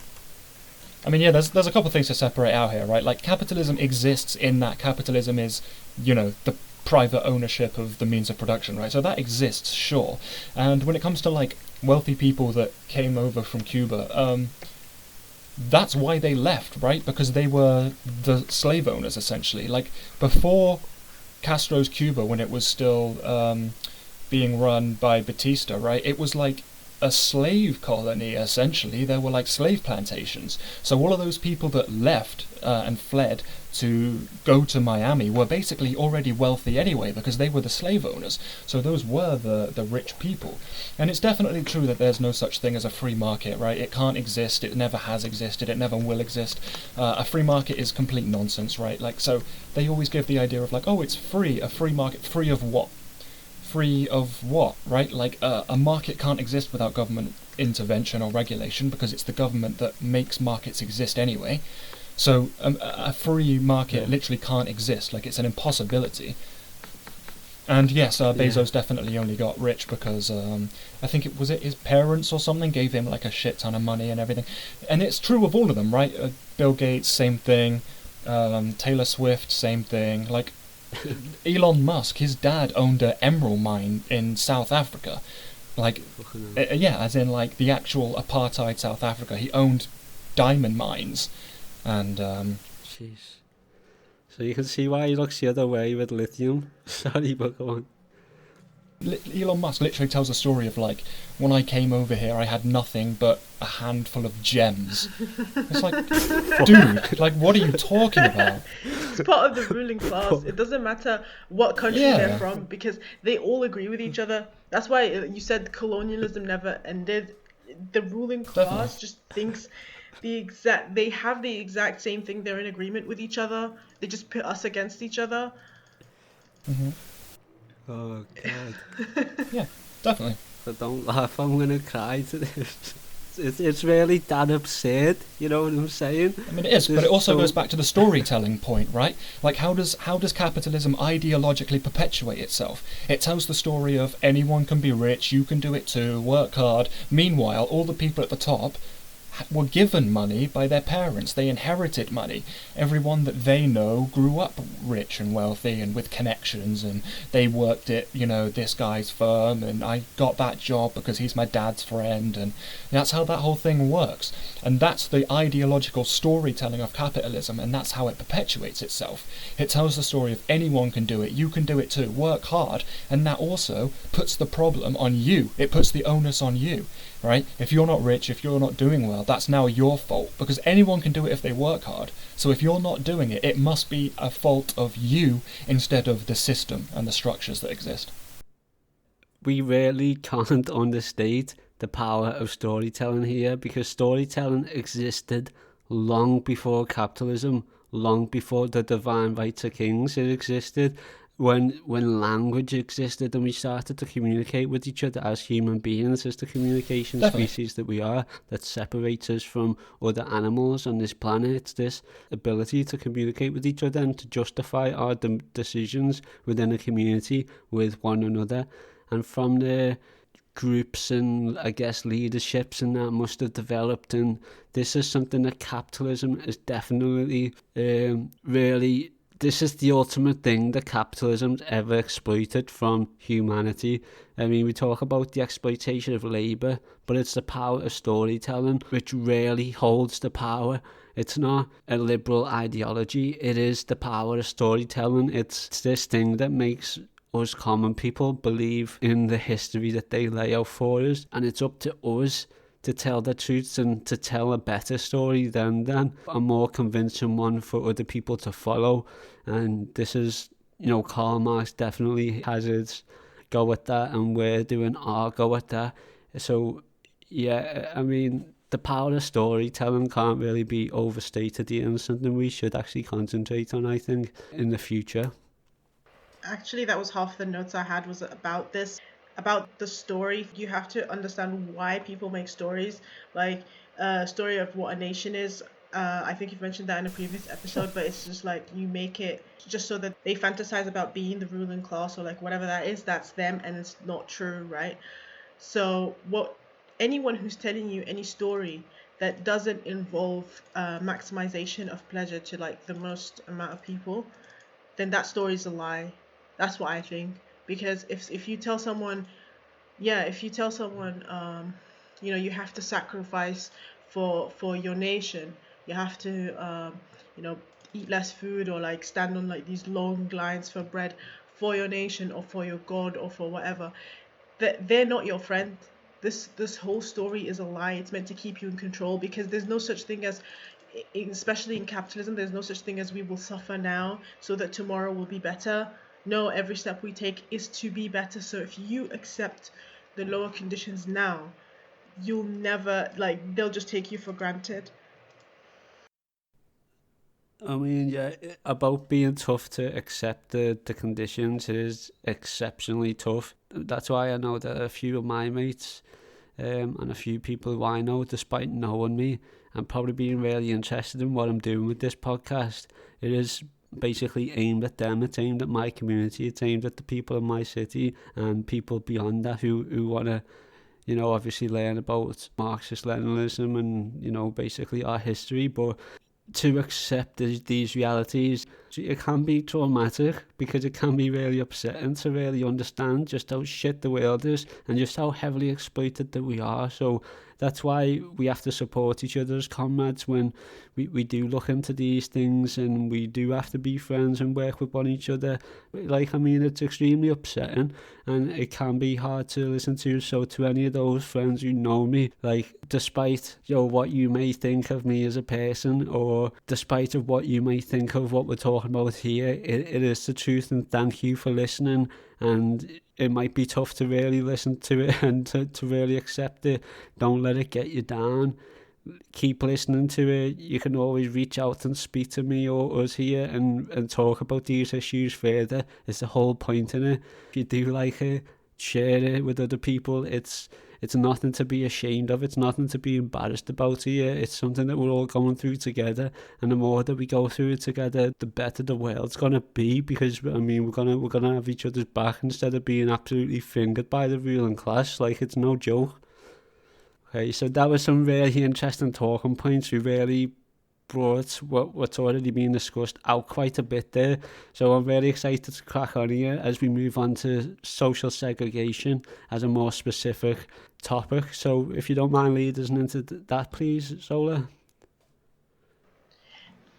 [SPEAKER 3] yeah, there's a couple of things to separate out here, right? Like, capitalism exists in that capitalism is, you know, the private ownership of the means of production, right? So that exists, sure. And when it comes to, like, wealthy people that came over from Cuba, that's why they left, right? Because they were the slave owners, essentially. Like, before Castro's Cuba, when it was still being run by Batista, right? It was like a slave colony, essentially. There were like slave plantations. So all of those people that left and fled to go to Miami were basically already wealthy anyway, because they were the slave owners. So those were the rich people. And it's definitely true that there's no such thing as a free market, right? It can't exist, it never has existed, it never will exist. A free market is complete nonsense, right? Like, so they always give the idea of like, oh, it's free, a free market. Free of what? Free of what, right? Like, a market can't exist without government intervention or regulation, because it's the government that makes markets exist anyway. So a free market literally can't exist. Like, it's an impossibility. And yes, Bezos definitely only got rich because I think it was his parents or something gave him like a shit ton of money and everything. And it's true of all of them, right? Bill Gates, same thing. Taylor Swift, same thing. Like, Elon Musk, his dad owned an emerald mine in South Africa. Like, yeah, as in like the actual apartheid South Africa. He owned diamond mines. And
[SPEAKER 1] Jeez. So you can see why he looks the other way with lithium. Sorry, but go on.
[SPEAKER 3] Elon Musk literally tells a story of like, when I came over here, I had nothing but a handful of gems. It's like, dude, like, what are you talking about?
[SPEAKER 2] It's part of the ruling class. It doesn't matter what country they're from, because they all agree with each other. That's why you said colonialism never ended. The ruling class just thinks they have the exact same thing. They're in agreement with each other. They just put us against each other.
[SPEAKER 3] Mm-hmm.
[SPEAKER 1] Oh god.
[SPEAKER 3] Yeah, definitely.
[SPEAKER 1] But don't laugh, I'm gonna cry to this. It's really that absurd, you know what I'm saying?
[SPEAKER 3] I mean, it is, but it also goes back to the storytelling point, right? Like, how does capitalism ideologically perpetuate itself? It tells the story of anyone can be rich, you can do it too, work hard. Meanwhile, all the people at the top were given money by their parents. They inherited money. Everyone that they know grew up rich and wealthy and with connections, and they worked at, this guy's firm, and I got that job because he's my dad's friend, and that's how that whole thing works. And that's the ideological storytelling of capitalism, and that's how it perpetuates itself. It tells the story of anyone can do it, you can do it too, work hard, and that also puts the problem on you. It puts the onus on you. Right? If you're not rich, if you're not doing well, that's now your fault, because anyone can do it if they work hard. So if you're not doing it, it must be a fault of you instead of the system and the structures that exist.
[SPEAKER 1] We really can't understate the power of storytelling here, because storytelling existed long before capitalism, long before the divine rights of kings. It existed when language existed and we started to communicate with each other as human beings, as the communication species that we are, that separates us from other animals on this planet. It's this ability to communicate with each other and to justify our decisions within a community with one another. And from the groups and I guess leaderships and that must have developed, and this is something that capitalism is definitely really, this is the ultimate thing that capitalism's ever exploited from humanity. I mean, we talk about the exploitation of labour, but it's the power of storytelling which really holds the power. It's not a liberal ideology, it is the power of storytelling. It's this thing that makes us common people believe in the history that they lay out for us, and it's up to us to tell the truth and to tell a better story than a more convincing one for other people to follow. And this is, Karl Marx definitely has his go at that, and we're doing our go at that. So yeah, I mean, the power of storytelling can't really be overstated here, and something we should actually concentrate on, I think, in the future.
[SPEAKER 2] Actually, that was half the notes I had was about this, about the story. You have to understand why people make stories, like a story of what a nation is. I think you've mentioned that in a previous episode, but it's just like you make it just so that they fantasize about being the ruling class or like whatever that is, that's them, and it's not true, right? So anyone who's telling you any story that doesn't involve maximization of pleasure to like the most amount of people, then that story is a lie. That's what I think. Because if you tell someone, you have to sacrifice for your nation, you have to eat less food or like stand on like these long lines for bread for your nation or for your god or for whatever, they're not your friend. this whole story is a lie. It's meant to keep you in control, because there's no such thing as, especially in capitalism, there's no such thing as we will suffer now so that tomorrow will be better. No, every step we take is to be better. So if you accept the lower conditions now, you'll never, like, they'll just take you for granted.
[SPEAKER 1] I mean, yeah, about being tough to accept the conditions is exceptionally tough. That's why I know that a few of my mates and a few people who I know, despite knowing me and probably being really interested in what I'm doing with this podcast, it is basically aimed at them. It's aimed at my community. It's aimed at the people in my city and people beyond that who want to, you know, obviously learn about Marxist-Leninism and, basically our history, but to accept these realities, it can be traumatic because it can be really upsetting to really understand just how shit the world is and just how heavily exploited that we are. So that's why we have to support each other as comrades when we do look into these things, and we do have to be friends and work with one each other. Like, I mean, it's extremely upsetting and it can be hard to listen to. So to any of those friends who know me, like, despite what you may think of me as a person, or despite of what you may think of what we're talking about here, it is the truth, and thank you for listening. And it might be tough to really listen to it and to really accept it. Don't let it get you down. Keep listening to it. You can always reach out and speak to me or us here and talk about these issues further. It's the whole point in it. If you do like it, share it with other people. It's nothing to be ashamed of. It's nothing to be embarrassed about here. It's something that we're all going through together, and the more that we go through it together, the better the world's gonna be. Because I mean, we're gonna have each other's back instead of being absolutely fingered by the ruling class. Like, it's no joke. Okay, so that was some really interesting talking points. We really brought what's already been discussed out quite a bit there. So I'm very excited to crack on here as we move on to social segregation as a more specific topic. So if you don't mind leading us into that, please, Zola.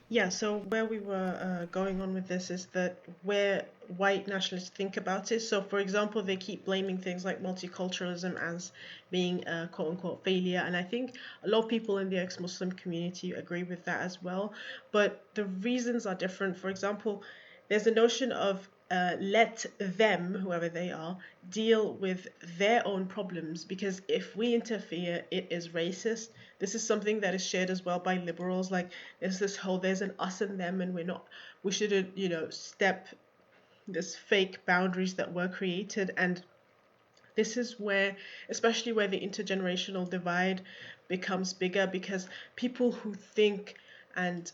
[SPEAKER 2] Yeah, so where we were going on with this is that where white nationalists think about it. So, for example, they keep blaming things like multiculturalism as being a quote unquote failure. And I think a lot of people in the ex Muslim community agree with that as well. But the reasons are different. For example, there's a notion of let them, whoever they are, deal with their own problems, because if we interfere, it is racist. This is something that is shared as well by liberals. Like, there's an us and them, and we shouldn't, step this fake boundaries that were created. And this is where, especially where the intergenerational divide becomes bigger, because people who think and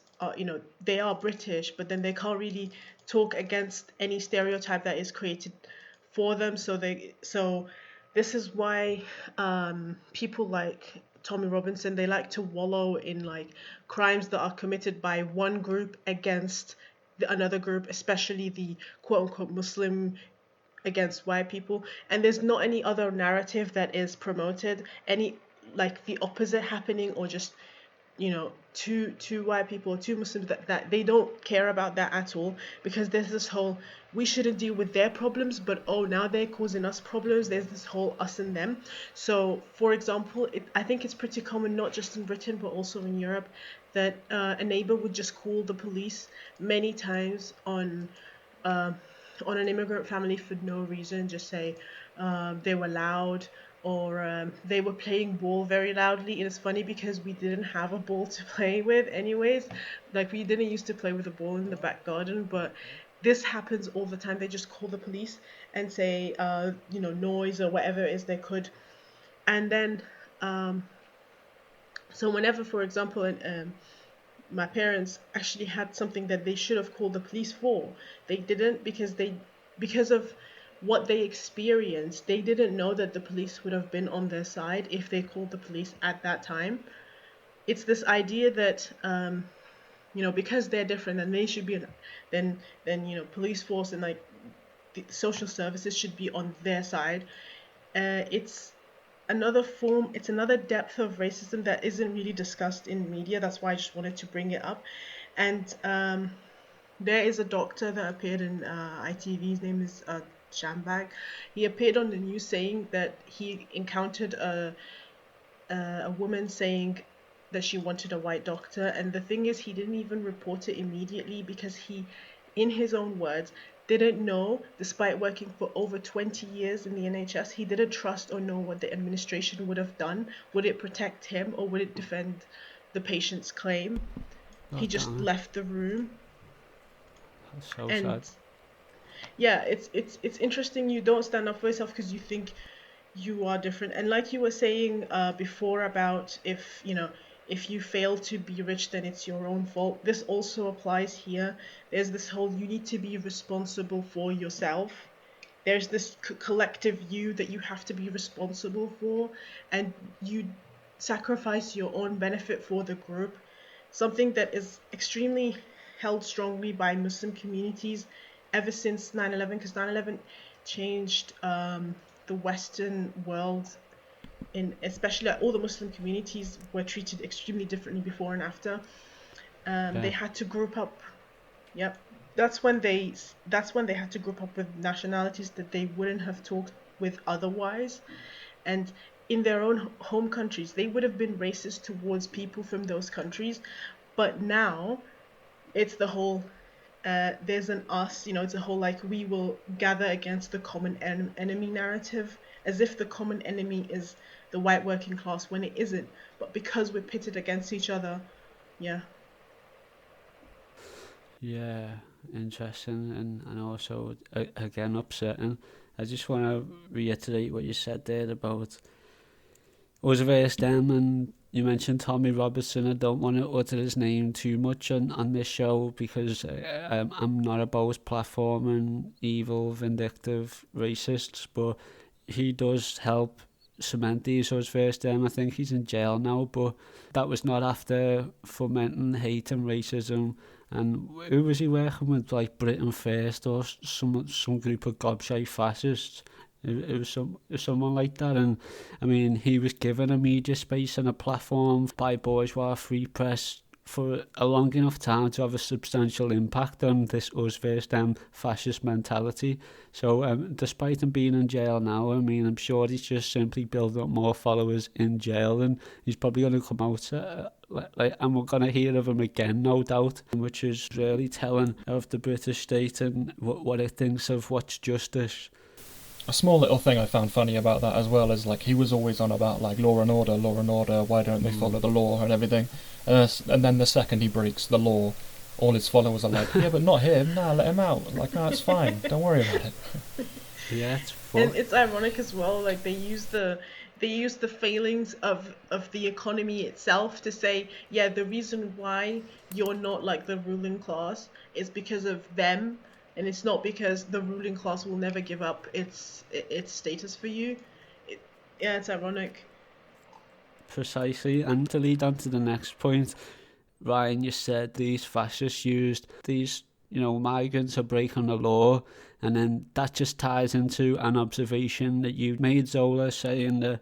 [SPEAKER 2] they are British, but then they can't really talk against any stereotype that is created for them. So this is why people like Tommy Robinson, they like to wallow in like crimes that are committed by one group against another group, especially the quote unquote Muslim against white people. And there's not any other narrative that is promoted, any like the opposite happening, or just two white people or two Muslims, that they don't care about that at all, because there's this whole we shouldn't deal with their problems, but oh, now they're causing us problems. There's this whole us and them. So for example, I think it's pretty common, not just in Britain but also in Europe, that a neighbor would just call the police many times on an immigrant family for no reason. Just say they were loud, or they were playing ball very loudly. And it's funny because we didn't have a ball to play with anyways. Like, we didn't used to play with a ball in the back garden, but this happens all the time. They just call the police and say noise or whatever it is they could. And then so whenever, for example, my parents actually had something that they should have called the police for, they didn't, because of what they experienced. They didn't know that the police would have been on their side if they called the police at that time. It's this idea that because they're different, then they should be then police force and like the social services should be on their side. It's another depth of racism that isn't really discussed in media. That's why I just wanted to bring it up. And there is a doctor that appeared in ITV. His name is shambag. He appeared on the news saying that he encountered a woman saying that she wanted a white doctor, and the thing is, he didn't even report it immediately because he, in his own words, didn't know, despite working for over 20 years in the NHS, he didn't trust or know what the administration would have done. Would it protect him or would it defend the patient's claim? He just left the room.
[SPEAKER 1] That's so
[SPEAKER 2] And
[SPEAKER 1] sad.
[SPEAKER 2] yeah, it's interesting. You don't stand up for yourself because you think you are different. And like you were saying before about if you fail to be rich, then it's your own fault. This also applies here. There's this whole, you need to be responsible for yourself. There's this collective you that you have to be responsible for, and you sacrifice your own benefit for the group. Something that is extremely held strongly by Muslim communities ever since 9/11, because 9/11 changed the Western world. In especially all the Muslim communities were treated extremely differently before and after. They had to group up. Yep, that's when they had to group up with nationalities that they wouldn't have talked with otherwise, and in their own home countries they would have been racist towards people from those countries, but now it's the whole there's an us, it's a whole like we will gather against the common enemy narrative, as if the common enemy is the white working class when it isn't, but because we're pitted against each other. Yeah.
[SPEAKER 1] Yeah, interesting, and also again upsetting. I just want to reiterate what you said there about us versus them, and you mentioned Tommy Robertson. I don't want to utter his name too much on this show because I'm not about platforming evil, vindictive racists, but he does help cement these us versus them. I think he's in jail now, but that was not after fomenting hate and racism. And who was he working with, like Britain First or some group of gobshite fascists? It was someone like that. And I mean, he was given a media space and a platform by bourgeois free press for a long enough time to have a substantial impact on this us versus them fascist mentality. So despite him being in jail now, I mean, I'm sure he's just simply building up more followers in jail, and he's probably going to come out and we're going to hear of him again, no doubt, which is really telling of the British state and what it thinks of what's justice.
[SPEAKER 3] A small little thing I found funny about that as well is like he was always on about like law and order, why don't they follow the law and everything, and then the second he breaks the law, all his followers are like, yeah, but not him, nah, let him out, like, nah, it's fine, don't worry about it.
[SPEAKER 1] Yeah, it's fun.
[SPEAKER 2] And it's ironic as well, like they use the failings of the economy itself to say, yeah, the reason why you're not like the ruling class is because of them, and it's not because the ruling class will never give up its status for you. Yeah, it's ironic.
[SPEAKER 1] Precisely. And to lead on to the next point, Ryan, you said these fascists used these, migrants are breaking the law, and then that just ties into an observation that you made, Zola, saying that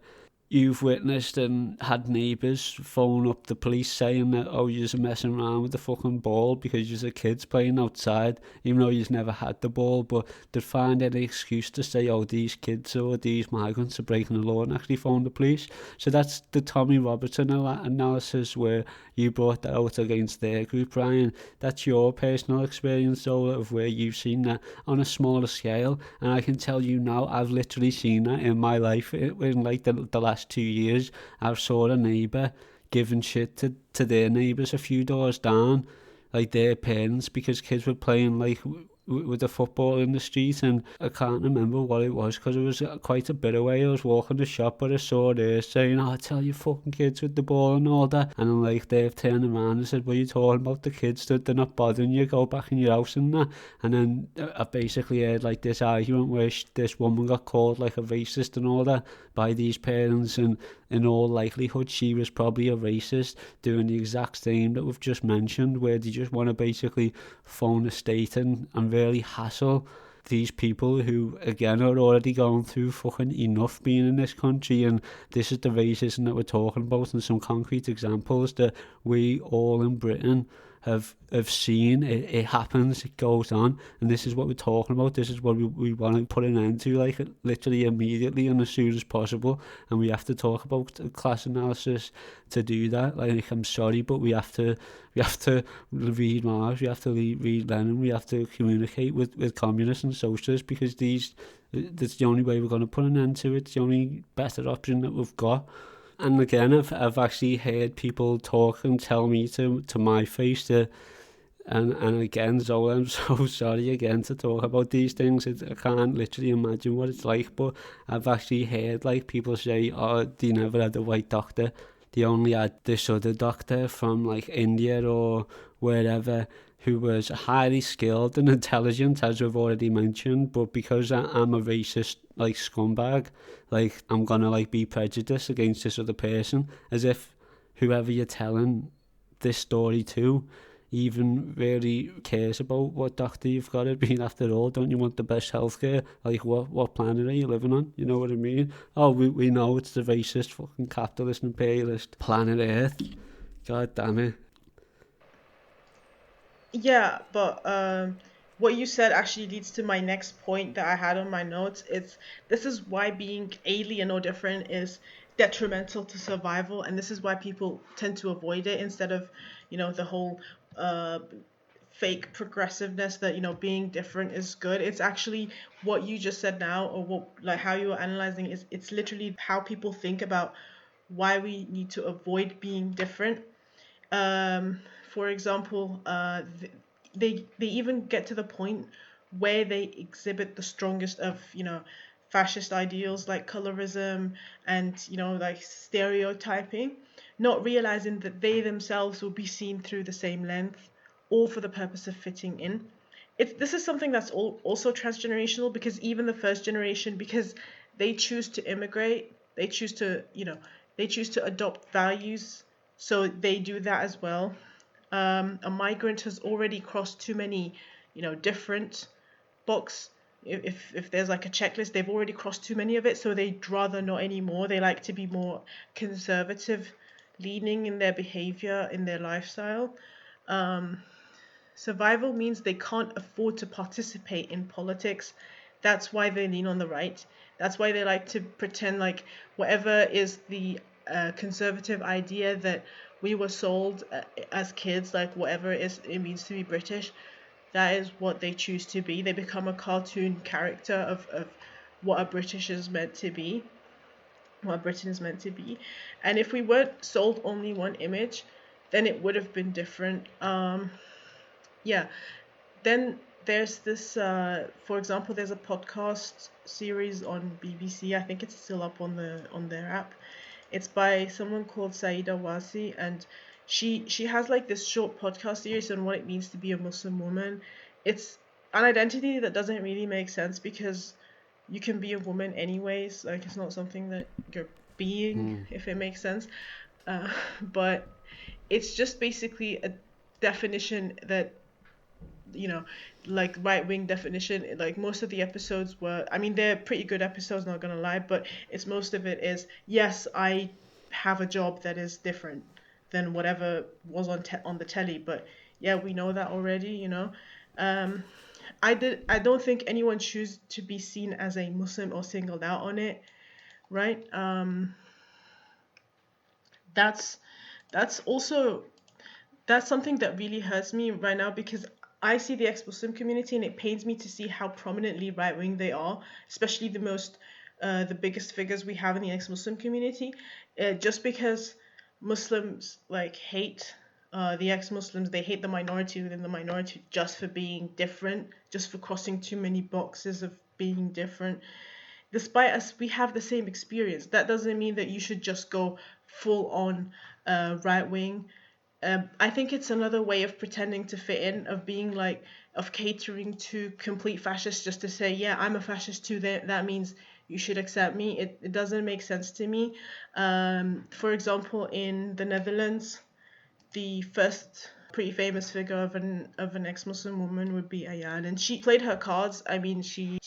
[SPEAKER 1] you've witnessed and had neighbours phone up the police saying that, oh, you're messing around with the fucking ball because you're kids playing outside, even though you've never had the ball, but they'd find any excuse to say, oh, these kids or these migrants are breaking the law, and actually phone the police. So that's the Tommy Robertson analysis where you brought that out against their group, Ryan. That's your personal experience, though, of where you've seen that on a smaller scale, and I can tell you now, I've literally seen that in my life in like the last 2 years. I've saw a neighbour giving shit to their neighbours a few doors down, like their parents, because kids were playing like with the football in the street, and I can't remember what it was because it was quite a bit away. I was walking the shop, but I saw her saying, oh, I tell you fucking kids with the ball and all that, and then like they've turned around and said, what are you talking about, the kids that they're not bothering you, go back in your house and that. And then I basically heard like this argument where this woman got called like a racist and all that by these parents, and in all likelihood she was probably a racist doing the exact same that we've just mentioned, where they just want to basically phone the state and really hassle these people who, again, are already going through fucking enough being in this country. And this is the racism that we're talking about, and some concrete examples that we all in Britain have seen it happens, it goes on, and this is what we're talking about. This is what we want to put an end to, like literally immediately and as soon as possible. And we have to talk about class analysis to do that. Like, I'm sorry, but we have to read Marx, we have to read Lenin, we have to communicate with communists and socialists, because that's the only way we're going to put an end to it. It's the only better option that we've got. And again, I've actually heard people talk and tell me to my face to, and again, Zola, I'm so sorry again to talk about these things. I can't literally imagine what it's like, but I've actually heard like people say, oh, they never had a white doctor. They only had this other doctor from like India or wherever, who was highly skilled and intelligent, as we've already mentioned, but because I'm a racist like scumbag, like I'm gonna like be prejudiced against this other person, as if whoever you're telling this story to even really cares about what doctor you've got it being. After all, don't you want the best healthcare? Like, what planet are you living on? You know what I mean? Oh, we know it's the racist, fucking capitalist, imperialist planet Earth. God damn it.
[SPEAKER 2] Yeah, but what you said actually leads to my next point that I had on my notes. This is why being alien or different is detrimental to survival, and this is why people tend to avoid it instead of, the whole uh, fake progressiveness that, being different is good. It's actually what you just said now, or what, like, how you were analyzing, is it's literally how people think about why we need to avoid being different. For example, they even get to the point where they exhibit the strongest of, fascist ideals like colorism and, like stereotyping, not realizing that they themselves will be seen through the same lens, all for the purpose of fitting in. This is something that's also transgenerational, because even the first generation, because they choose to immigrate, they choose to, they choose to adopt values, so they do that as well. A migrant has already crossed too many, different box. If there's like a checklist, they've already crossed too many of it, so they'd rather not anymore. They like to be more conservative leaning in their behavior, in their lifestyle. Survival means they can't afford to participate in politics. That's why they lean on the right. That's why they like to pretend like whatever is the conservative idea that we were sold as kids, like whatever it means to be British, that is what they choose to be. They become a cartoon character of what a British is meant to be, what Britain is meant to be. And if we weren't sold only one image, then it would have been different. Yeah. Then there's this, for example, there's a podcast series on BBC. I think it's still up on their app. It's by someone called Saida Wasi, and she has like this short podcast series on what it means to be a Muslim woman. It's an identity that doesn't really make sense, because you can be a woman anyways. Like, it's not something that you're being, if it makes sense. But it's just basically a definition that, like right-wing definition. Like, most of the episodes were, I mean, they're pretty good episodes, not gonna lie, but it's, most of it is, yes, I have a job that is different than whatever was on the telly, but yeah, we know that already. I don't think anyone choose to be seen as a Muslim or singled out on it, right? That's also, that's something that really hurts me right now, because I see the ex-Muslim community, and it pains me to see how prominently right-wing they are, especially the biggest figures we have in the ex-Muslim community. Just because Muslims like hate the ex-Muslims, they hate the minority within the minority just for being different, just for crossing too many boxes of being different. Despite us, we have the same experience. That doesn't mean that you should just go full on right-wing. I think it's another way of pretending to fit in, of being like, of catering to complete fascists, just to say, yeah, I'm a fascist too, that means you should accept me. It doesn't make sense to me. For example, in the Netherlands, the first pretty famous figure of an ex-Muslim woman would be Ayan, and she played her cards. I mean, she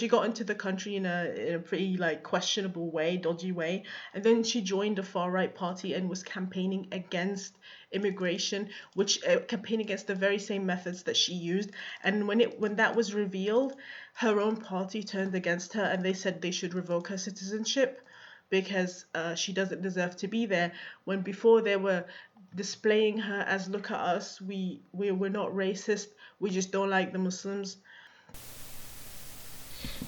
[SPEAKER 2] got into the country in a pretty like questionable way, dodgy way, and then she joined a far right party and was campaigning against immigration, which campaign against the very same methods that she used. And when that was revealed, her own party turned against her, and they said they should revoke her citizenship because she doesn't deserve to be there. When before they were displaying her as, look at us, we're not racist, we just don't like the Muslims.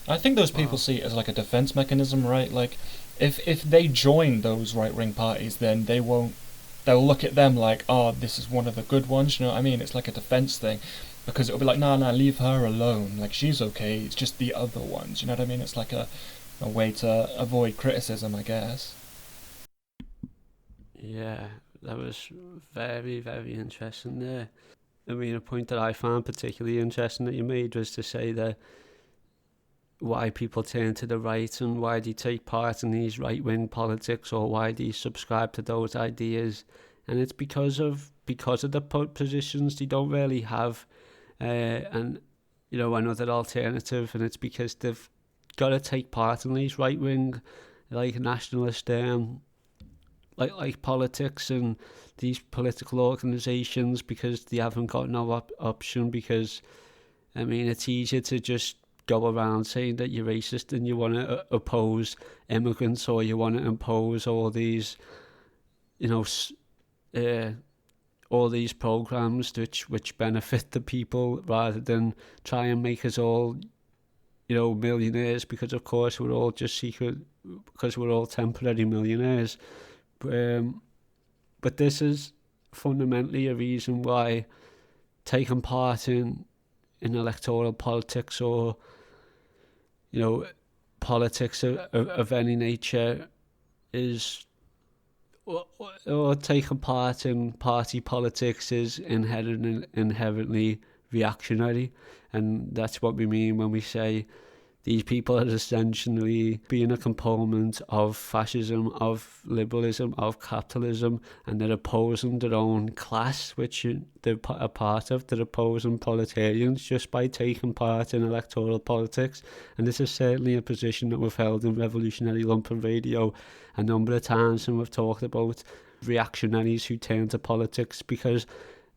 [SPEAKER 3] I think those people see it as like a defense mechanism, right? Like, if they join those right wing parties, then they'll look at them like, oh, this is one of the good ones. You know what I mean? It's like a defense thing, because it'll be like, nah, leave her alone. Like, she's okay. It's just the other ones. You know what I mean? It's like a way to avoid criticism, I guess.
[SPEAKER 1] Yeah, that was very, very interesting there. I mean, a point that I found particularly interesting that you made was to say that why people turn to the right and why they take part in these right-wing politics, or why they subscribe to those ideas, and it's because of the positions they don't really have, and another alternative, and it's because they've got to take part in these right-wing, like nationalist, like politics and these political organisations, because they haven't got no option. Because I mean, it's easier to just go around saying that you're racist and you want to oppose immigrants, or you want to impose all these, all these programs which benefit the people, rather than try and make us all, millionaires, because of course we're all just because we're all temporary millionaires. But this is fundamentally a reason why taking part in electoral politics, or politics of any nature, is, or taking part in party politics is inherently reactionary. And that's what we mean when we say these people are essentially being a component of fascism, of liberalism, of capitalism, and they're opposing their own class, which they're a part of. They're opposing proletarians just by taking part in electoral politics. And this is certainly a position that we've held in Revolutionary Lumpen Radio a number of times, and we've talked about reactionaries who turn to politics, because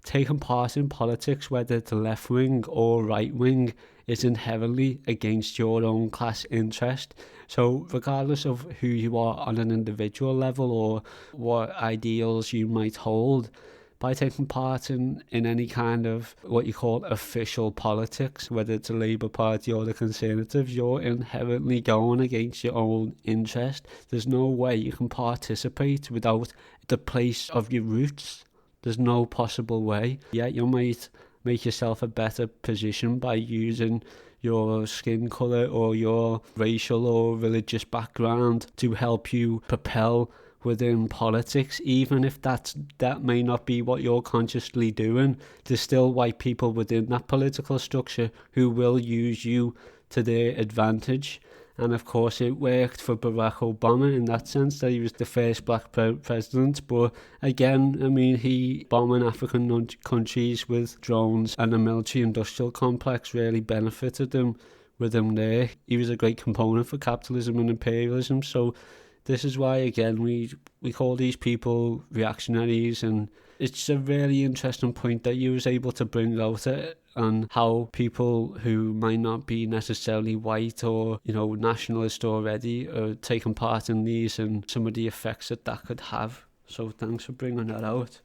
[SPEAKER 1] taking part in politics, whether it's left wing or right wing, is inherently against your own class interest. So regardless of who you are on an individual level, or what ideals you might hold, by taking part in any kind of what you call official politics, whether it's a Labour Party or the Conservatives, you're inherently going against your own interest. There's no way you can participate without the place of your roots. There's no possible way. Yeah, you might make yourself a better position by using your skin colour or your racial or religious background to help you propel within politics, even if that may not be what you're consciously doing. There's still white people within that political structure who will use you to their advantage. And of course it worked for Barack Obama in that sense, that he was the first black president. But again, I mean, he bombing African countries with drones, and the military industrial complex really benefited him with him there. He was a great component for capitalism and imperialism. So this is why, again, we call these people reactionaries. And it's a really interesting point that you was able to bring out on how people who might not be necessarily white or, nationalist already are taking part in these, and some of the effects that could have. So thanks for bringing that out.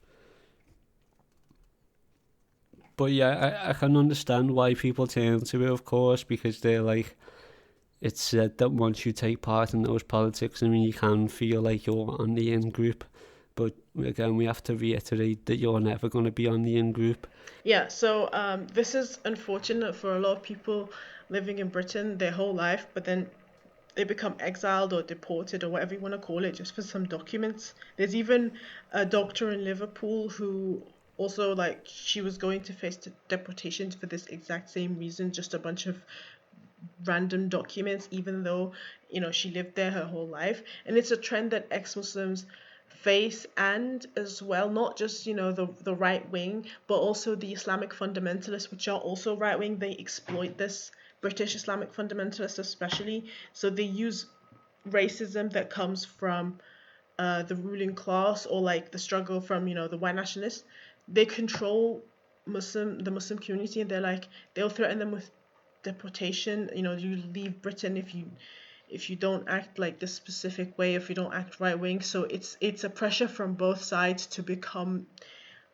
[SPEAKER 1] But yeah, I can understand why people turn to it, of course, because they're like, it's said that once you take part in those politics, I mean, you can feel like you're on the in-group. But again, we have to reiterate that you're never going to be on the in-group.
[SPEAKER 2] Yeah, so this is unfortunate for a lot of people living in Britain their whole life, but then they become exiled or deported or whatever you want to call it, just for some documents. There's even a doctor in Liverpool who also, like, she was going to face deportation for this exact same reason, just a bunch of random documents, even though, she lived there her whole life. And it's a trend that ex-Muslims face, and as well, not just, the right wing, but also the Islamic fundamentalists, which are also right wing. They exploit this, British Islamic fundamentalists especially. So they use racism that comes from the ruling class, or like the struggle from, the white nationalists. They control the Muslim community, and they'll threaten them with deportation. You leave Britain if you don't act like this specific way, if you don't act right wing. So it's a pressure from both sides to become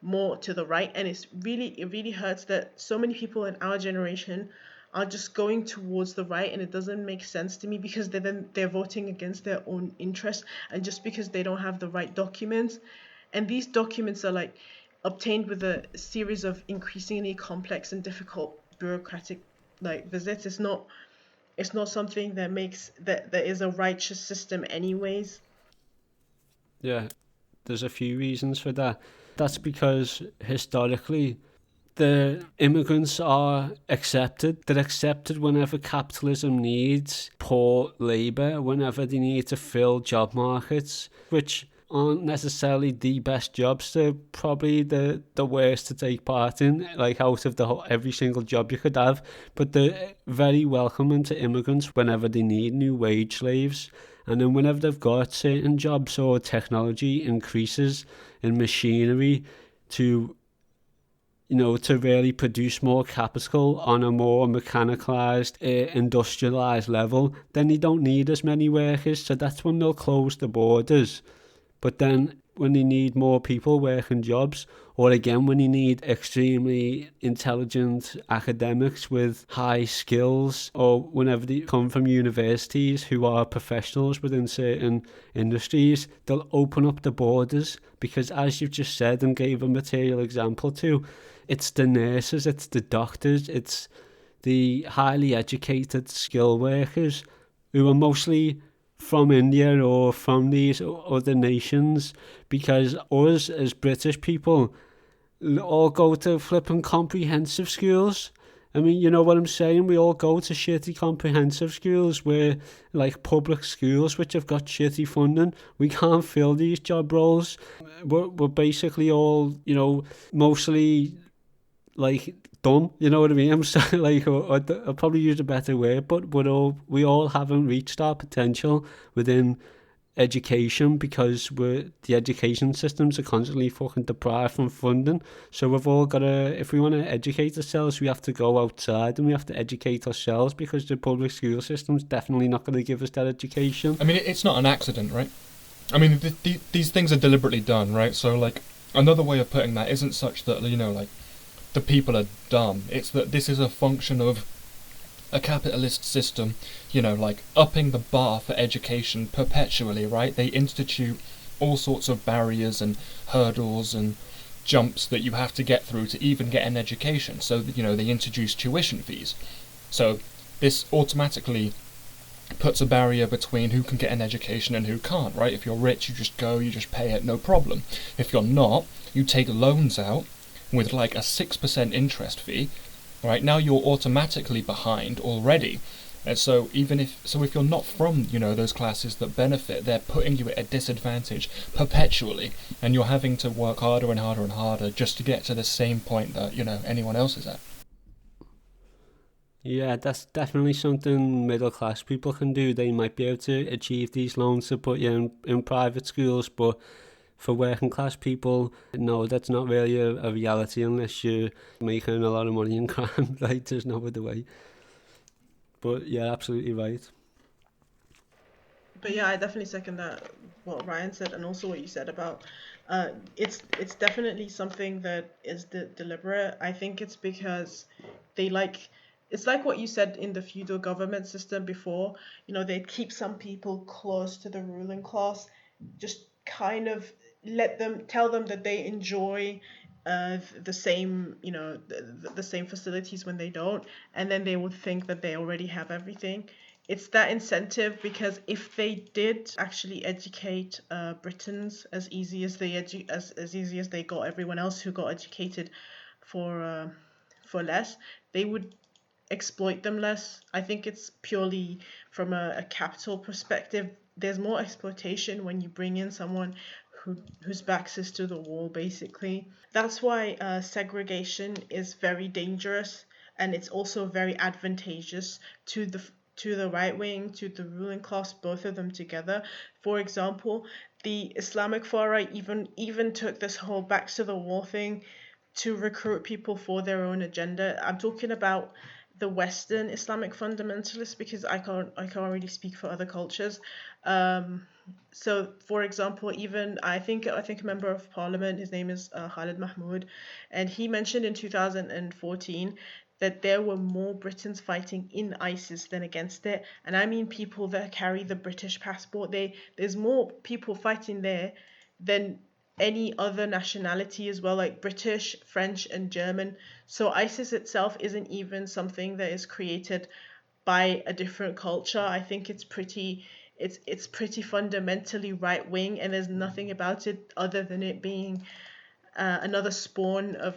[SPEAKER 2] more to the right, and it really hurts that so many people in our generation are just going towards the right, and it doesn't make sense to me, because they're voting against their own interests, and just because they don't have the right documents. And these documents are like obtained with a series of increasingly complex and difficult bureaucratic like visits. It's not something that makes that is a righteous system anyways.
[SPEAKER 1] Yeah, there's a few reasons for that. That's because historically the immigrants are accepted. They're accepted whenever capitalism needs poor labour, whenever they need to fill job markets, which aren't necessarily the best jobs. They're probably the worst to take part in, like out of every single job you could have. But they're very welcoming to immigrants whenever they need new wage slaves. And then whenever they've got certain jobs or technology increases in machinery to to really produce more capital on a more mechanicalised, industrialised level, then they don't need as many workers. So that's when they'll close the borders. But then when they need more people working jobs, or again when they need extremely intelligent academics with high skills, or whenever they come from universities who are professionals within certain industries, they'll open up the borders, because as you've just said and gave a material example to, it's the nurses, it's the doctors, it's the highly educated skilled workers who are mostly from India or from these other nations, because us as British people all go to flipping comprehensive schools. I mean, you know what I'm saying? We all go to shitty comprehensive schools, where like public schools which have got shitty funding. We can't fill these job roles. We're basically all, mostly like dumb, you know what I mean? I'm sorry, like I'll probably use a better word, but we all haven't reached our potential within education, because the education systems are constantly fucking deprived from funding. So we've all got to, if we want to educate ourselves, we have to go outside and we have to educate ourselves, because the public school system's definitely not going to give us that education.
[SPEAKER 3] I mean, it's not an accident, right? I mean, these things are deliberately done, right? So, like, another way of putting that isn't such that, like, the people are dumb. It's that this is a function of a capitalist system, like upping the bar for education perpetually, right? They institute all sorts of barriers and hurdles and jumps that you have to get through to even get an education. So, they introduce tuition fees. So this automatically puts a barrier between who can get an education and who can't, right? If you're rich, you just go, you just pay it, no problem. If you're not, you take loans out with like a 6% interest fee, right? Now you're automatically behind already. And so if you're not from, those classes that benefit, they're putting you at a disadvantage perpetually, and you're having to work harder and harder and harder just to get to the same point that, anyone else is at.
[SPEAKER 1] Yeah, that's definitely something middle class people can do. They might be able to achieve these loans to put you in private schools, but for working class people, no, that's not really a reality unless you're making a lot of money in crime. Like, there's no other way. But yeah, absolutely right.
[SPEAKER 2] But yeah, I definitely second that, what Ryan said, and also what you said about it's definitely something that is deliberate. I think it's because they it's like what you said in the feudal government system before. They'd keep some people close to the ruling class, just kind of tell them that they enjoy the same, the same facilities when they don't, and then they would think that they already have everything. It's that incentive, because if they did actually educate Britons as easy as as easy as they got everyone else who got educated for less, they would exploit them less. I think it's purely from a capital perspective. There's more exploitation when you bring in someone whose backs is to the wall, basically. That's why segregation is very dangerous, and it's also very advantageous to the right wing, to the ruling class, both of them together. For example, the Islamic far right even took this whole backs to the wall thing to recruit people for their own agenda. I'm talking about the Western Islamic fundamentalists, because I can't really speak for other cultures. So, for example, even I think a member of parliament, his name is Khalid Mahmoud, and he mentioned in 2014 that there were more Britons fighting in ISIS than against it, and I mean people that carry the British passport. There's more people fighting there than any other nationality as well, like British, French, and German. So ISIS itself isn't even something that is created by a different culture. I think it's pretty fundamentally right wing, and there's nothing about it other than it being another spawn of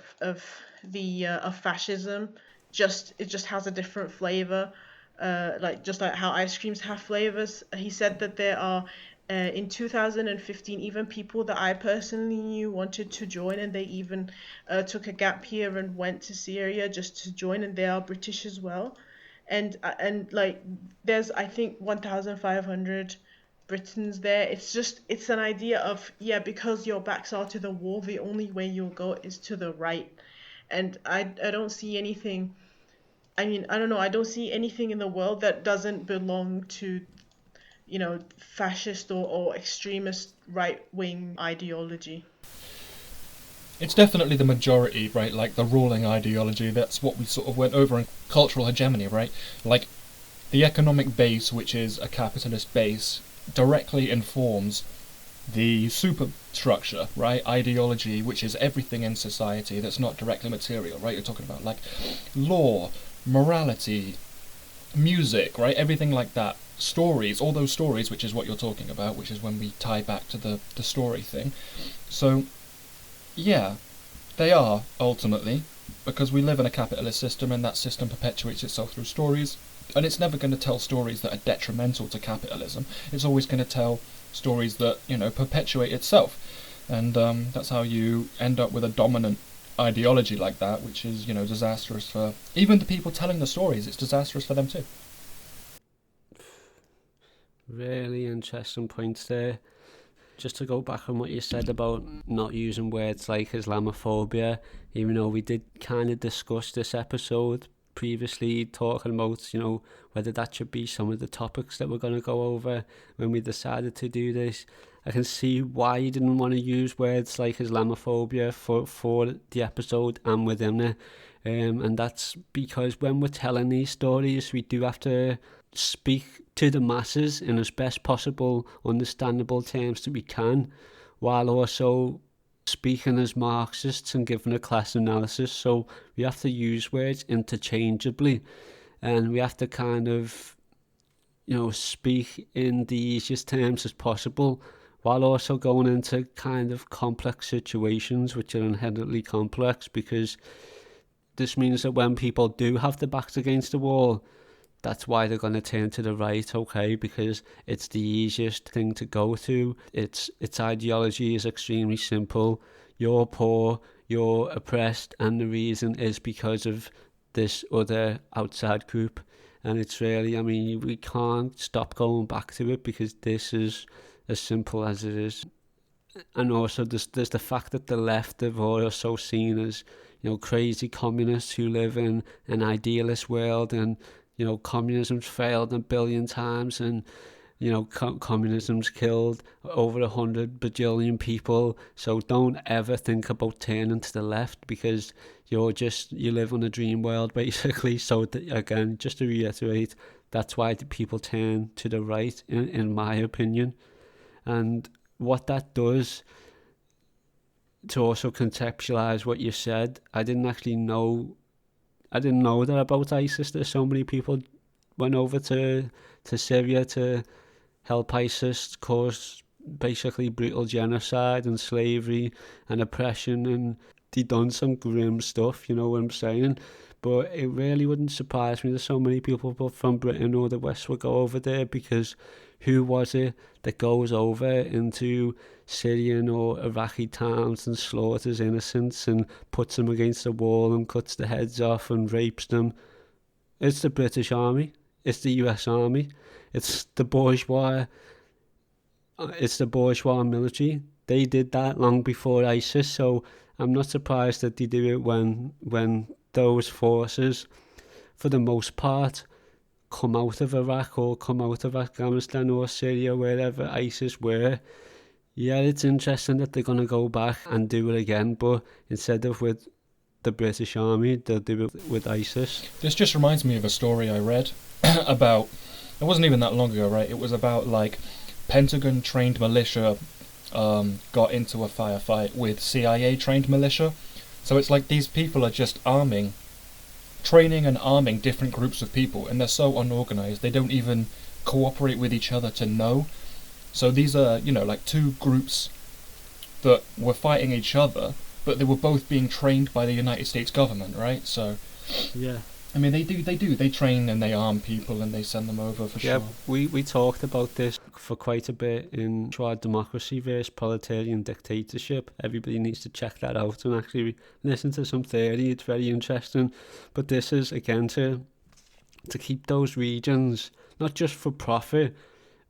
[SPEAKER 2] fascism. It just has a different flavor, just like how ice creams have flavors. He said that there are in 2015 even people that I personally knew wanted to join, and they even took a gap year and went to Syria just to join, and they are British as well. And like there's I think 1,500 Britons there. It's an idea of, yeah, because your backs are to the wall, the only way you'll go is to the right. And I don't see anything. I mean, I don't know. I don't see anything in the world that doesn't belong to, fascist or extremist right wing ideology.
[SPEAKER 3] It's definitely the majority, right? Like the ruling ideology. That's what we sort of went over in cultural hegemony, right? Like the economic base, which is a capitalist base, directly informs the superstructure, right? Ideology, which is everything in society that's not directly material, right? You're talking about like law, morality, music, right? Everything like that. Stories, all those stories, which is what you're talking about, which is when we tie back to the story thing. So, yeah, they are, ultimately, because we live in a capitalist system and that system perpetuates itself through stories, and it's never going to tell stories that are detrimental to capitalism. It's always going to tell stories that, perpetuate itself. And that's how you end up with a dominant ideology like that, which is, disastrous for even the people telling the stories. It's disastrous for them too.
[SPEAKER 1] Really interesting points there. Just to go back on what you said about not using words like Islamophobia, even though we did kind of discuss this episode previously, talking about, whether that should be some of the topics that we're going to go over when we decided to do this. I can see why you didn't want to use words like Islamophobia for the episode and within it. And that's because when we're telling these stories, we do have to speak to the masses in as best possible understandable terms that we can, while also speaking as Marxists and giving a class analysis. So we have to use words interchangeably, and we have to kind of, speak in the easiest terms as possible, while also going into kind of complex situations which are inherently complex, because this means that when people do have their backs against the wall, that's why they're going to turn to the right, okay, because it's the easiest thing to go to. Its ideology is extremely simple. You're poor, you're oppressed, and the reason is because of this other outside group. And it's really, we can't stop going back to it, because this is as simple as it is. And also there's the fact that the left are also seen as, crazy communists who live in an idealist world, and communism's failed a billion times, and communism's killed over 100 bajillion people. So don't ever think about turning to the left, because you live in a dream world, basically. So again, just to reiterate, that's why the people turn to the right, in my opinion. And what that does, to also contextualize what you said, I didn't know that about ISIS. There's so many people went over to Syria to help ISIS cause basically brutal genocide and slavery and oppression, and they done some grim stuff, you know what I'm saying? But it really wouldn't surprise me that so many people from Britain or the West would go over there, because who was it that goes over into Syrian or Iraqi towns and slaughters innocents and puts them against the wall and cuts their heads off and rapes them? It's the British Army. It's the US Army. It's the bourgeois military. They did that long before ISIS, so I'm not surprised that they do it when those forces, for the most part, come out of Iraq or come out of Afghanistan or Syria, wherever ISIS were. Yeah, it's interesting that they're going to go back and do it again, but instead of with the British Army, they'll do it with ISIS.
[SPEAKER 3] This just reminds me of a story I read about, it wasn't even that long ago, right? It was about like Pentagon trained militia got into a firefight with CIA trained militia. So it's like these people are just training and arming different groups of people, and they're so unorganized, they don't even cooperate with each other to know. So these are, like two groups that were fighting each other, but they were both being trained by the United States government, right? So,
[SPEAKER 1] yeah.
[SPEAKER 3] I mean, they train and they arm people and they send them over for sure.
[SPEAKER 1] Yeah, we talked about this for quite a bit in Triad Democracy versus Proletarian Dictatorship. Everybody needs to check that out and actually listen to some theory. It's very interesting. But this is, again, to keep those regions, not just for profit,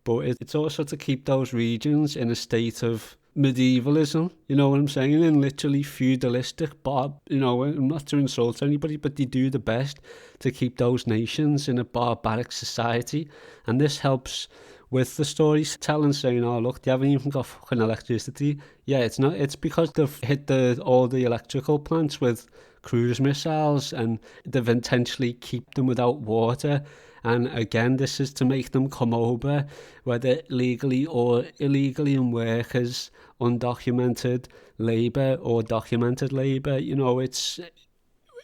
[SPEAKER 1] but it's also to keep those regions in a state of medievalism, you know what I'm saying, and literally feudalistic, not to insult anybody, but they do the best to keep those nations in a barbaric society. And this helps with the storytelling, saying, oh look, they haven't even got fucking electricity. Yeah, it's because they've hit all the electrical plants with cruise missiles, and they've intentionally keep them without water. And again, this is to make them come over, whether legally or illegally, and work as undocumented labour or documented labour.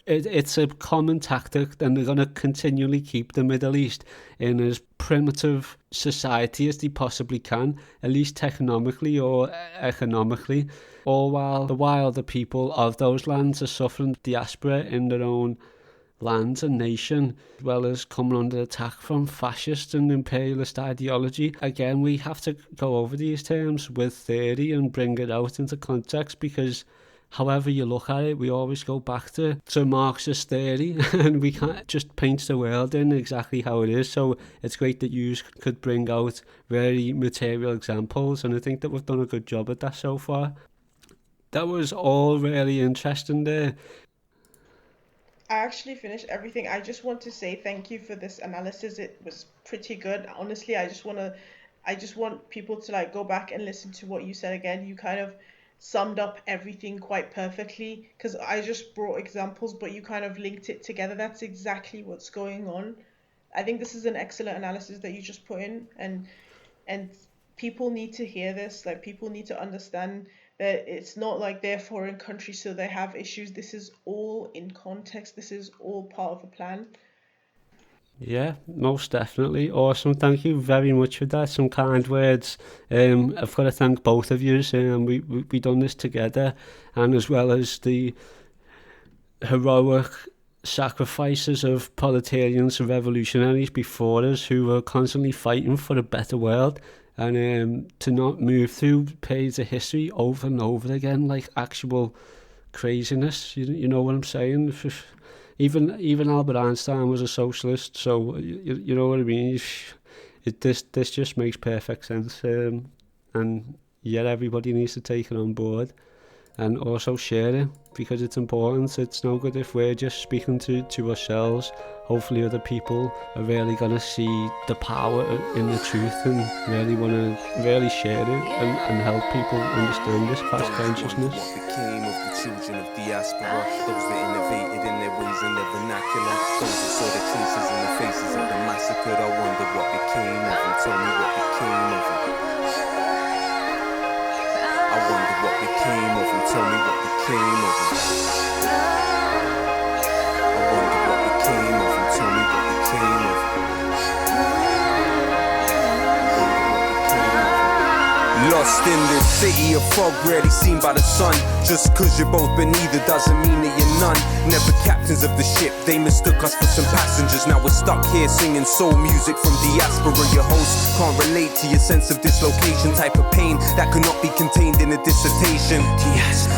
[SPEAKER 1] It's a common tactic, and they're going to continually keep the Middle East in as primitive society as they possibly can, at least economically or economically, all while the people of those lands are suffering diaspora in their own land and nation, as well as coming under attack from fascist and imperialist ideology. Again, we have to go over these terms with theory and bring it out into context, because however you look at it, we always go back to Marxist theory, and we can't just paint the world in exactly how it is. So it's great that you could bring out very material examples, and I think that we've done a good job at that so far. That was all really interesting there.
[SPEAKER 2] I actually finished everything. I just want to say thank you for this analysis. It was pretty good. Honestly, I just want people to go back and listen to what you said again. You kind of summed up everything quite perfectly, because I just brought examples, but you kind of linked it together. That's exactly what's going on. I think this is an excellent analysis that you just put in, and people need to hear this. People need to understand that it's not like they're foreign countries, so they have issues. This is all in context. This is all part of a plan.
[SPEAKER 1] Yeah, most definitely. Awesome. Thank you very much for that. Some kind words. I've got to thank both of you. We done this together, and as well as the heroic sacrifices of proletarians and revolutionaries before us who were constantly fighting for a better world. And to not move through periods of history over and over again, like actual craziness. You know what I'm saying? Even Albert Einstein was a socialist, so you know what I mean. This just makes perfect sense, and yet everybody needs to take it on board and also share it, because it's important. It's no good if we're just speaking to ourselves. Hopefully other people are really going to see the power in the truth and really want to really share it and help people understand this class consciousness.
[SPEAKER 6] What became of the children of Diaspora, those that innovated in their ways and their vernacular, those that saw the traces in the faces of the massacred? I wonder what became of them. Tell me what became of them. I wonder what became of them. Tell me what became of them. I wonder what became of them. Tell me what became of them. Lost in this city of fog, rarely seen by the sun. Just cause you're both beneath it doesn't mean that you're none, never captains of the ship. They mistook us for some passengers. Now we're stuck here singing soul music from Diaspora. Your host can't relate to your sense of dislocation, type of pain that could not be contained in a dissertation.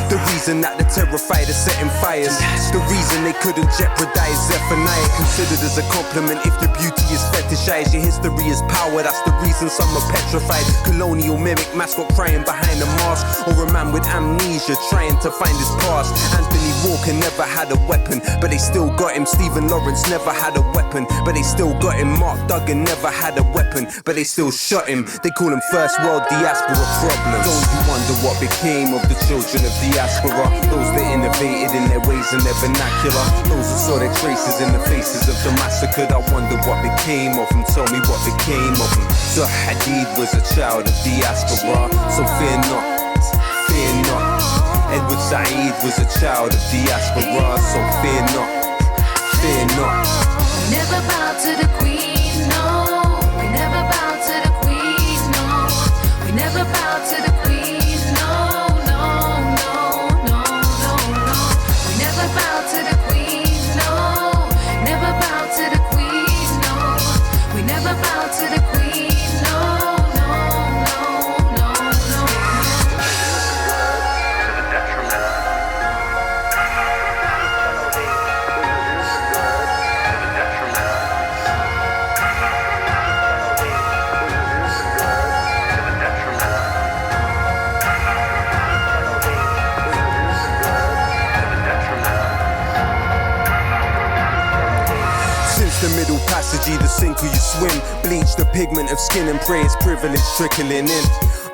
[SPEAKER 6] The reason that the terrified are setting fires, the reason they couldn't jeopardize Zephaniah. Considered as a compliment if your beauty is fetishized, your history is power. That's the reason some are petrified. Colonial mimic mascot crying behind a mask, or a man with amnesia trying to find his past. Anthony Walker never had a weapon, but they still got him. Stephen Lawrence never had a weapon, but they still got him. Mark Duggan never had a weapon, but they still shot him. They call him first world diaspora problems. Don't you wonder what became of the children of diaspora? Those that innovated in their ways and their vernacular, those who saw their traces in the faces of the massacred. I wonder what became of them. Tell me what became of them. So Hadid was a child of diaspora, so fear not, fear not. Edward Said was a child of diaspora, so fear not, fear not.
[SPEAKER 7] We never bow to the queen, no. We never bow to the queen, no. We never bow to the queen, no, no, no, no, no, no. We never bow to the queen, no. Never bow to the queen, no. We never bow to the queen, no, no, no, no, no.
[SPEAKER 6] The middle passage, either sink or you swim. Bleach the pigment of skin and pray it's privilege trickling in.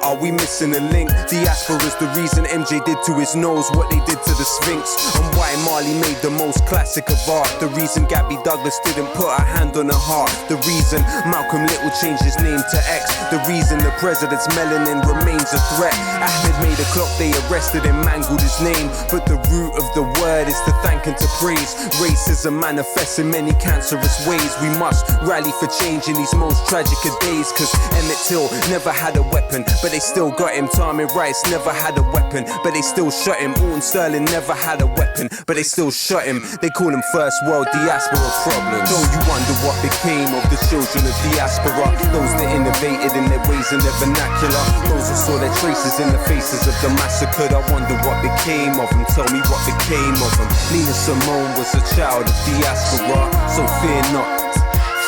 [SPEAKER 6] Are we missing a link? Diaspora's the reason MJ did to his nose what they did to the Sphinx, and why Marley made the most classic of art. The reason Gabby Douglas didn't put her hand on her heart. The reason Malcolm Little changed his name to X. The reason the president's melanin remains a threat. Ahmed made a clock, they arrested him, mangled his name. But the root of the word is to thank and to praise. Racism manifests in many cancerous ways. We must rally for change in these most tragic of days. Cause Emmett Till never had a weapon, but they still got him. Tamir Rice never had a weapon, but they still shot him. Alton Sterling never had a weapon, but they still shot him. They call him first world diaspora problems. Don't you wonder what became of the children of diaspora? Those that innovated in their ways and their vernacular, those who saw their traces in the faces of the massacred. I wonder what became of them. Tell me what became of them. Nina Simone was a child of diaspora, so fear not,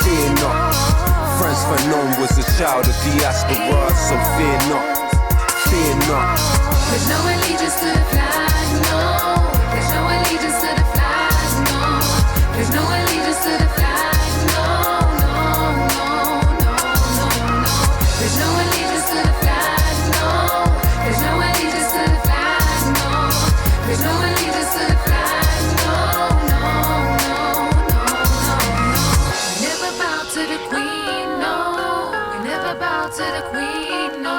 [SPEAKER 6] fear not. Frantz Fanon was a child of diaspora, so fear not, fear not.
[SPEAKER 7] There's no allegiance to the flag, no. There's no allegiance to the flag, no. There's no allegiance to the flag, no, no, no, no, no, no. There's no allegiance to the flag, no. There's no allegiance to the flag, no. There's no allegiance to the flag, no, no, no, no, no, no. We never bow to the queen, no. We never bow to the queen, no.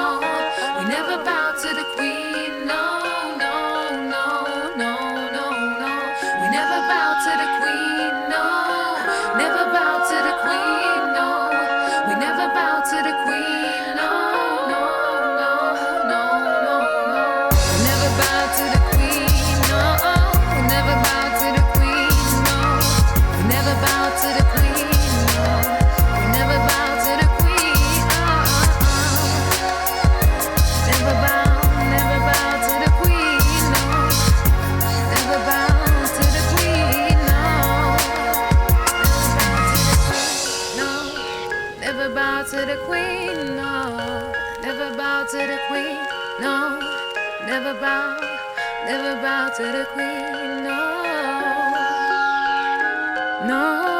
[SPEAKER 7] We never bow to the queen, no, no, no, no, no, no. We never bow to the queen, no. Never bow to the queen, no. We never bow to the queen, no, no, no, no, no, no. We never bow to the queen, no. We never bow to the queen, no. We never bow to the queen, no. We never bow to the queen, Never bow, never bow to the queen, no. Never bow to the queen, no. No, never bow to the queen, no. Never bow to the queen, no. Never bow to the queen, no. No.